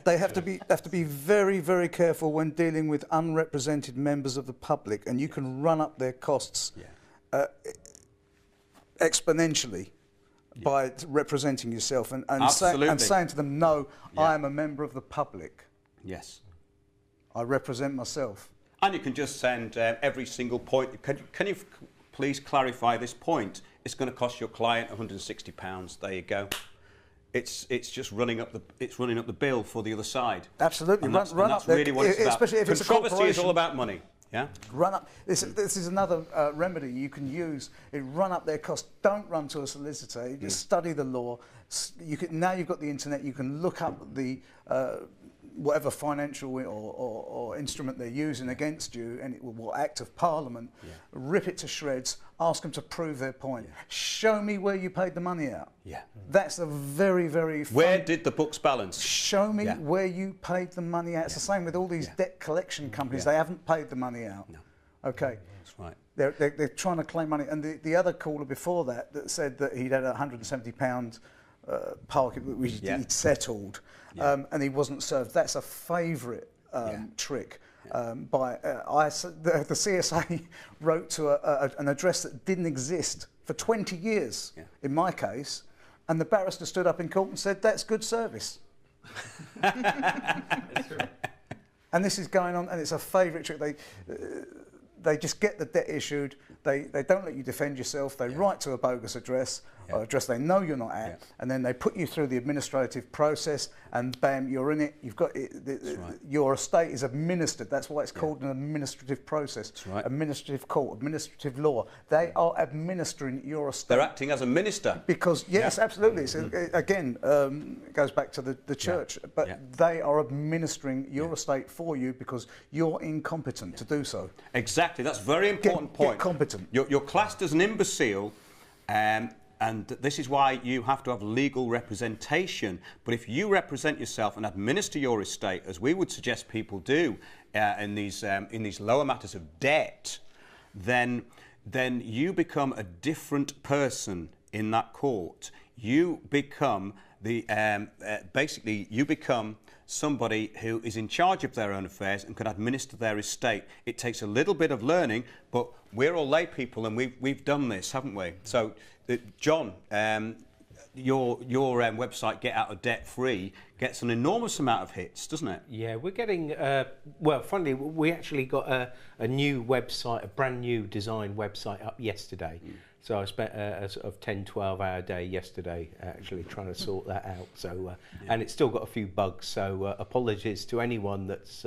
They have to be very, very careful when dealing with unrepresented members of the public, and you can run up their costs exponentially by representing yourself and saying to them, no, I am a member of the public. Yes. I represent myself. And you can just send every single point. Can you please clarify this point? It's going to cost your client £160. There you go. It's just running up the bill for the other side. Absolutely, and that's run up really what it's about. Especially if it's a controversy corporation. is all about money. Yeah. Run up. This is another remedy you can use. Run up their costs. Don't run to a solicitor. You just study the law. Now you've got the internet. You can look up the whatever financial or instrument they're using against you, and what Act of Parliament, rip it to shreds, ask them to prove their point. Show me where you paid the money out. That's a very, very fun... Where did the books balance? Show me where you paid the money out. It's the same with all these debt collection companies. They haven't paid the money out. No. Okay. That's right. They're trying to claim money. And the other caller before that said that he'd had a £170 parking which he'd settled, and he wasn't served. That's a favourite trick. By the CSA wrote to an address that didn't exist for 20 years, in my case, and the barrister stood up in court and said, that's good service. And this is going on, and it's a favourite trick. They just get the debt issued, they don't let you defend yourself, they write to a bogus address, or address they know you're not at, and then they put you through the administrative process, and bam, you're in it. You've got it, your estate is administered. That's why it's called an administrative process. Administrative court, administrative law. They are administering your estate. They're acting as a minister. Because yes, absolutely. So, again, it goes back to the church, but they are administering your estate for you because you're incompetent to do so. Exactly. That's a very important point. Get competent. You're classed as an imbecile. And this is why you have to have legal representation. But if you represent yourself and administer your estate, as we would suggest people do in these lower matters of debt, then you become a different person in that court. You become basically you become somebody who is in charge of their own affairs and can administer their estate. It takes a little bit of learning, but we're all lay people and we've done this, haven't we? So, John, your website, Get Out of Debt Free, gets an enormous amount of hits, doesn't it? Yeah, we're getting, well, funnily, we actually got a new website, a brand new design website up yesterday. So I spent a sort of 10, 12-hour day yesterday actually trying to sort that out. So, and it's still got a few bugs, so apologies to anyone that's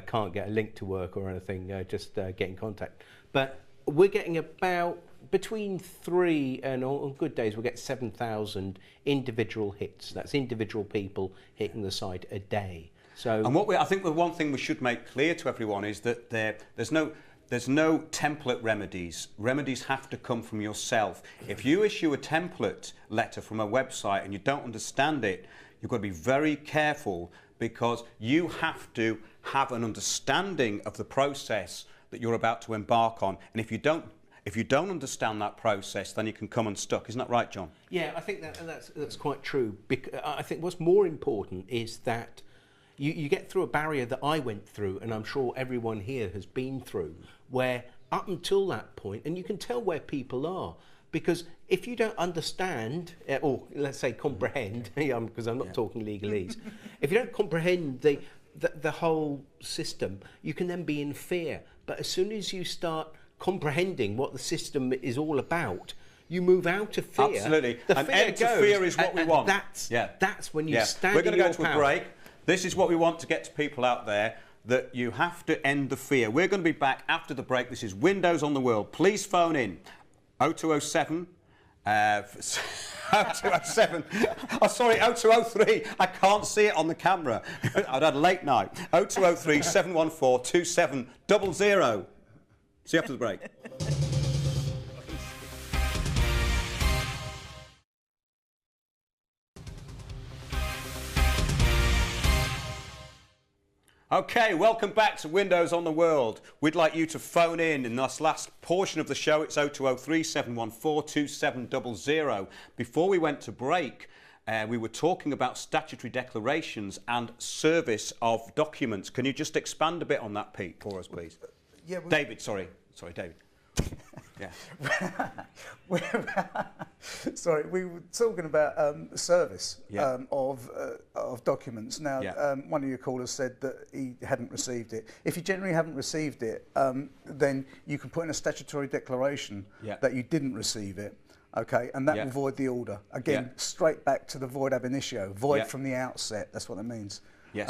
can't get a link to work or anything, just get in contact. But we're getting about between 3 and on good days we'll get 7,000 individual hits. That's individual people hitting the site a day. So, and I think the one thing we should make clear to everyone is that there's no template remedies. Remedies have to come from yourself. If you issue a template letter from a website and you don't understand it, you've got to be very careful, because you have to have an understanding of the process that you're about to embark on. And if you don't understand that process, then you can come unstuck. Isn't that right, John? Yeah, I think that's quite true. I think what's more important is that you get through a barrier that I went through, and I'm sure everyone here has been through, where up until that point, and you can tell where people are, because if you don't understand, or let's say comprehend, because I'm not talking legalese, if you don't comprehend the whole system, you can then be in fear. But as soon as you start comprehending what the system is all about, you move out of fear. Absolutely. The and fear end to fear is what we want. That's when you stand We're going to in go your to power. a break. This is what we want to get to people out there, that you have to end the fear. We're going to be back after the break. This is Windows on the World. Please phone in 0207 0207. Oh, sorry, 0203. I can't see it on the camera. I've had a late night. 0203 714 2700. See you after the break. Okay, welcome back to Windows on the World. We'd like you to phone in this last portion of the show. It's 0203 714 2700. Before we went to break, we were talking about statutory declarations and service of documents. Can you just expand a bit on that, Pete, for us, please? Yeah, David, sorry, David. Yeah. Sorry, we were talking about service of documents. Now, one of your callers said that he hadn't received it. If you generally haven't received it, then you can put in a statutory declaration that you didn't receive it. Okay, and that will void the order. Again, straight back to the void ab initio, void from the outset. That's what it means. Yes.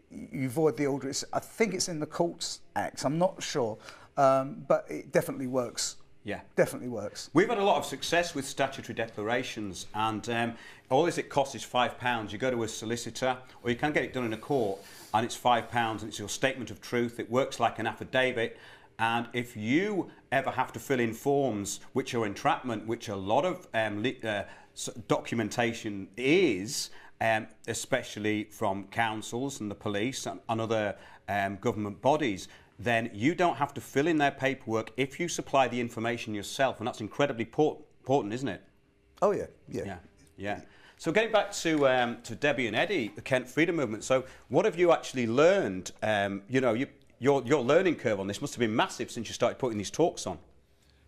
You void the order. I think it's in the Courts Act. I'm not sure. But it definitely works. Yeah. Definitely works. We've had a lot of success with statutory declarations, and all it costs is £5. You go to a solicitor, or you can get it done in a court, and it's £5, and it's your statement of truth. It works like an affidavit. And if you ever have to fill in forms which are entrapment, which a lot of documentation is, especially from councils and the police and other government bodies, then you don't have to fill in their paperwork if you supply the information yourself, and that's incredibly important, isn't it? Oh yeah. So getting back to Debbie and Eddie, the Kent Freedom Movement. So what have you actually learned? Your learning curve on this must have been massive since you started putting these talks on.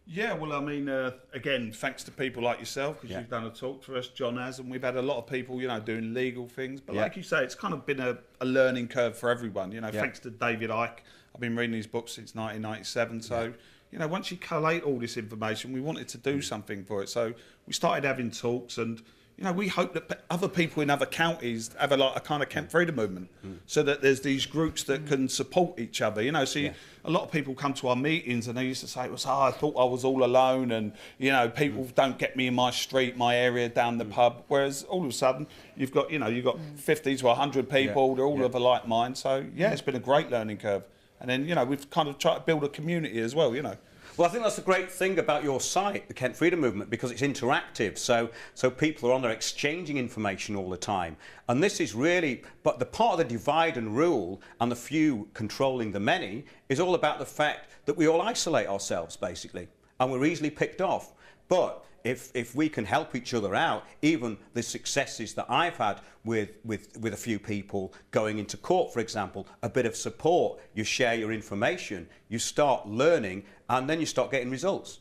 Yeah, well, I mean, again, thanks to people like yourself, because you've done a talk for us, John has, and we've had a lot of people, doing legal things. But like you say, it's kind of been a learning curve for everyone, thanks to David Icke. I've been reading his books since 1997. So, once you collate all this information, we wanted to do something for it. So we started having talks, and, we hope that other people in other counties have a kind of Kent Freedom Movement, so that there's these groups that can support each other. A lot of people come to our meetings and they used to say, I thought I was all alone, and, people don't get me in my street, my area, down the pub. Whereas all of a sudden, you've got 50 to 100 people, they're all of a like mind. So, it's been a great learning curve. And then, we've kind of tried to build a community as well, Well, I think that's the great thing about your site, the Kent Freedom Movement, because it's interactive. So people are on there exchanging information all the time. And this is really, but the part of the divide and rule and the few controlling the many is all about the fact that we all isolate ourselves, basically, and we're easily picked off. But if we can help each other out, even the successes that I've had with a few people going into court, for example, a bit of support, you share your information, you start learning, and then you start getting results.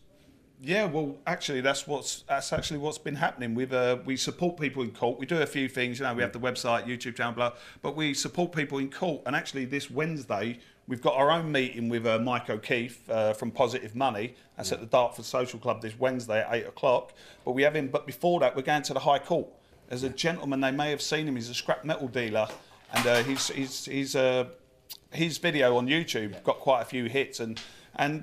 Yeah, well, actually, that's actually what's been happening. We support people in court. We do a few things, we have the website, YouTube channel, blah, but we support people in court. And actually, this Wednesday, we've got our own meeting with Mike O'Keefe from Positive Money. That's at the Dartford Social Club this Wednesday at 8 o'clock. But before that, we're going to the High Court. There's a gentleman, they may have seen him. He's a scrap metal dealer, and his video on YouTube got quite a few hits. And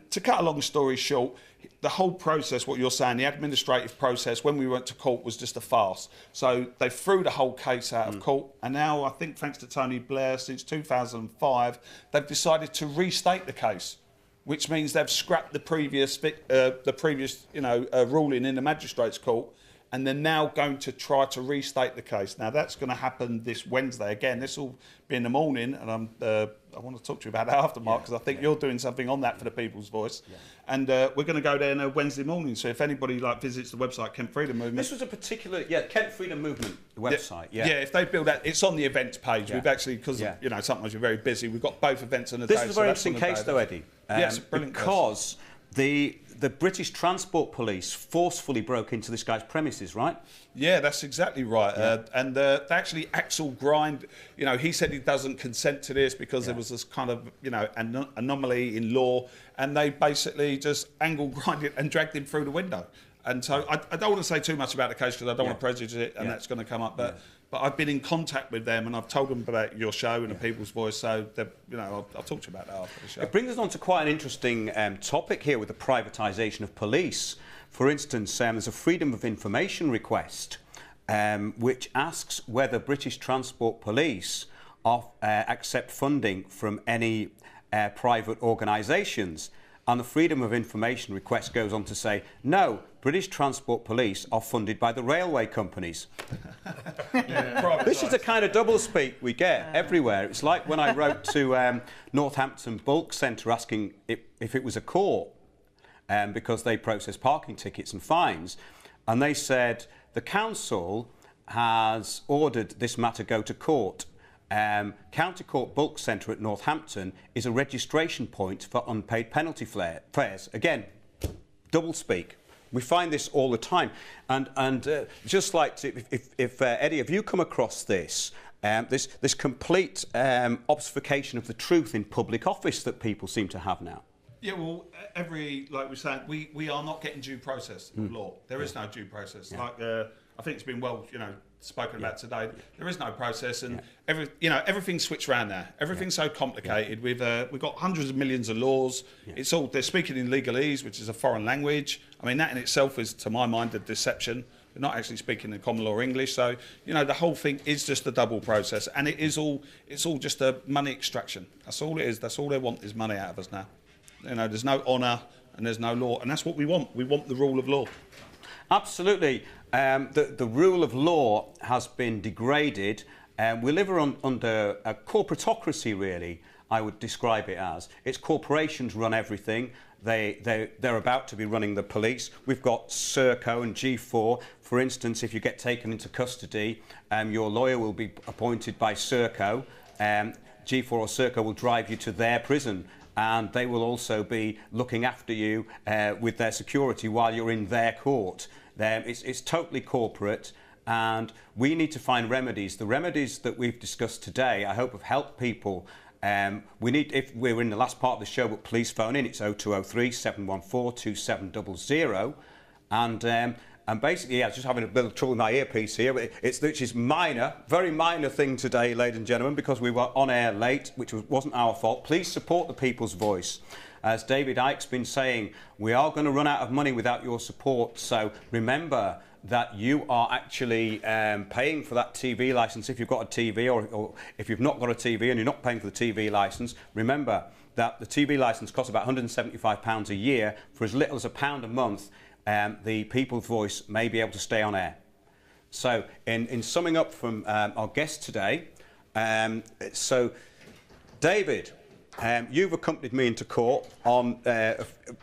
to cut a long story short, the whole process, what you're saying, the administrative process when we went to court was just a farce. So they threw the whole case out of court, and now I think thanks to Tony Blair, since 2005, they've decided to restate the case, which means they've scrapped the previous ruling in the magistrates' court, and they're now going to try to restate the case. Now that's going to happen this Wednesday. Again, this will be in the morning, and I want to talk to you about that after, Mark, because I think you're doing something on that for the People's Voice. Yeah. And we're going to go there on a Wednesday morning. So if anybody visits the website, Kent Freedom Movement. This was a particular, Kent Freedom Movement website. Yeah, if they build that, it's on the events page. Yeah. We've actually, because sometimes you're very busy, we've got both events on the day. This is a very interesting case, though, Eddie. Yes, brilliant. Because the British Transport Police forcefully broke into this guy's premises, right? Yeah, that's exactly right. Yeah. And actually, Axel Grind, he said he doesn't consent to this because there was this kind of, anomaly in law, and they basically just grinded and dragged him through the window. And so I don't want to say too much about the case because I don't want to prejudice it, and that's going to come up. But I've been in contact with them, and I've told them about your show and the People's Voice. So I'll talk to you about that after the show. It brings us on to quite an interesting topic here with the privatisation of police. For instance, there's a Freedom of Information request which asks whether British Transport Police accept funding from any private organisations. And the Freedom of Information request goes on to say, no, British Transport Police are funded by the railway companies. This is the kind of doublespeak we get everywhere. It's like when I wrote to Northampton Bulk Centre asking if it was a court because they process parking tickets and fines. And they said the council has ordered this matter go to court. County Court Bulk Centre at Northampton is a registration point for unpaid penalty fares. Again, doublespeak. We find this all the time. And just like, if Eddie, have you come across this? This complete obfuscation of the truth in public office that people seem to have now? Yeah, well, like we're saying, we are not getting due process of law. There is no due process. Yeah. I think it's been well, spoken about today. There is no process, and everything's switched around now. Everything's so complicated. We've got hundreds of millions of laws. It's all, they're speaking in legalese, which is a foreign language. I mean, that in itself is, to my mind, a deception. They're not actually speaking in common law English. So, the whole thing is just a double process, and it's all just a money extraction. That's all it is. That's all they want is money out of us now. There's no honour and there's no law, and that's what we want. We want the rule of law. Absolutely. The rule of law has been degraded. We live under a corporatocracy, really, I would describe it as. It's corporations run everything. They're about to be running the police. We've got Serco and G4. For instance, if you get taken into custody, your lawyer will be appointed by Serco. G4 or Serco will drive you to their prison, and they will also be looking after you with their security while you're in their court. It's totally corporate, and we need to find remedies. The remedies that we've discussed today, I hope, have helped people. If we're in the last part of the show, but please phone in. It's 0203 714 2700, and basically, I was just having a bit of trouble with my earpiece here, but which is minor, very minor thing today, ladies and gentlemen, because we were on air late, which wasn't our fault. Please support the People's Voice. As David Icke's been saying, we are going to run out of money without your support, so remember that you are actually paying for that TV licence if you've got a TV, or if you've not got a TV and you're not paying for the TV licence, remember that the TV licence costs about £175 a year. For as little as £1 a month, the People's Voice may be able to stay on air. So, in summing up from our guest today, so David, you've accompanied me into court on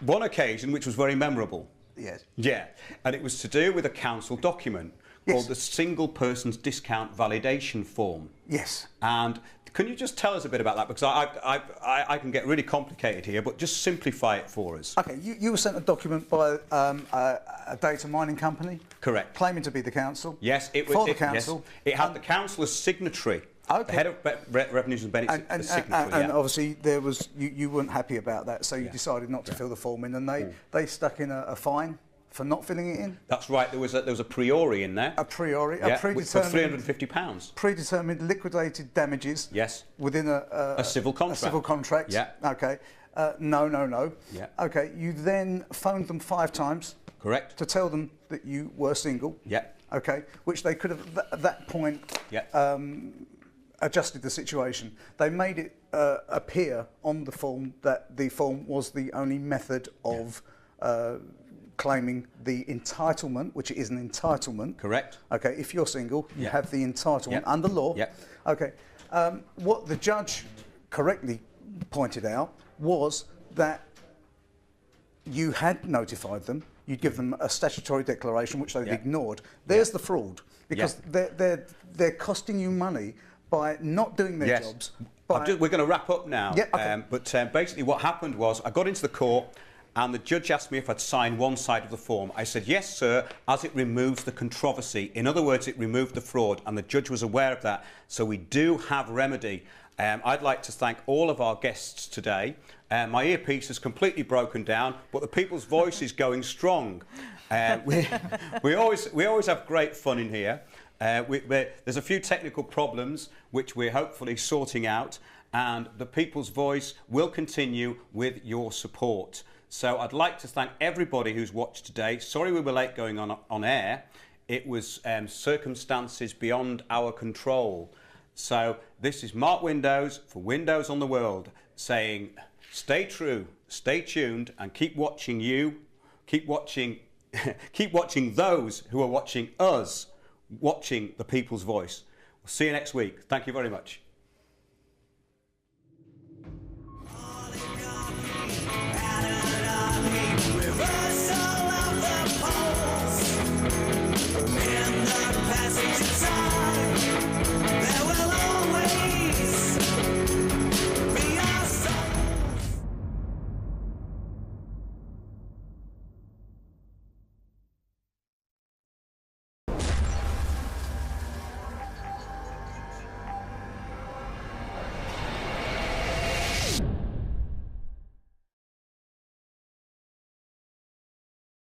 one occasion which was very memorable. Yes. Yeah, and it was to do with a council document called the Single Person's Discount Validation Form. Yes. And can you just tell us a bit about that? Because I can get really complicated here, but just simplify it for us. Okay, you were sent a document by a data mining company. Correct. Claiming to be the council. Yes, it was. For the council. Yes. It had the councillor's signatory. Okay. The head of Revenues and Benefits signatory. And obviously there was you weren't happy about that, so you decided not to fill the form in, and they stuck in a fine for not filling it in. That's right. There was a priori in there. A priori, yeah, a predetermined for £350. Predetermined liquidated damages. Yes. Within a civil contract. A civil contract. Yeah. Okay. No. Yeah. Okay. You then phoned them 5 times. Correct. To tell them that you were single. Yeah. Okay. Which they could have at that point. Yeah. Adjusted the situation. They made it appear on the form that the form was the only method of claiming the entitlement, which is an entitlement. Correct. Okay, if you're single, you have the entitlement under law. Yeah. Okay. What the judge correctly pointed out was that you had notified them, you'd give them a statutory declaration, which they've ignored. There's the fraud, because they're costing you money by not doing their jobs. We're going to wrap up now. Yeah, okay. But basically what happened was I got into the court and the judge asked me if I'd sign one side of the form. I said, yes, sir, as it removes the controversy. In other words, it removed the fraud, and the judge was aware of that. So we do have remedy. I'd like to thank all of our guests today. My earpiece is completely broken down, but the people's voice is going strong. We always have great fun in here. There's a few technical problems which we're hopefully sorting out, and the people's voice will continue with your support. So I'd like to thank everybody who's watched today. Sorry we were late going on air. It was circumstances beyond our control. So this is Mark Windows for Windows on the World saying stay true, stay tuned, and keep watching keep watching those who are watching us, watching the people's voice. We'll see you next week. Thank you very much.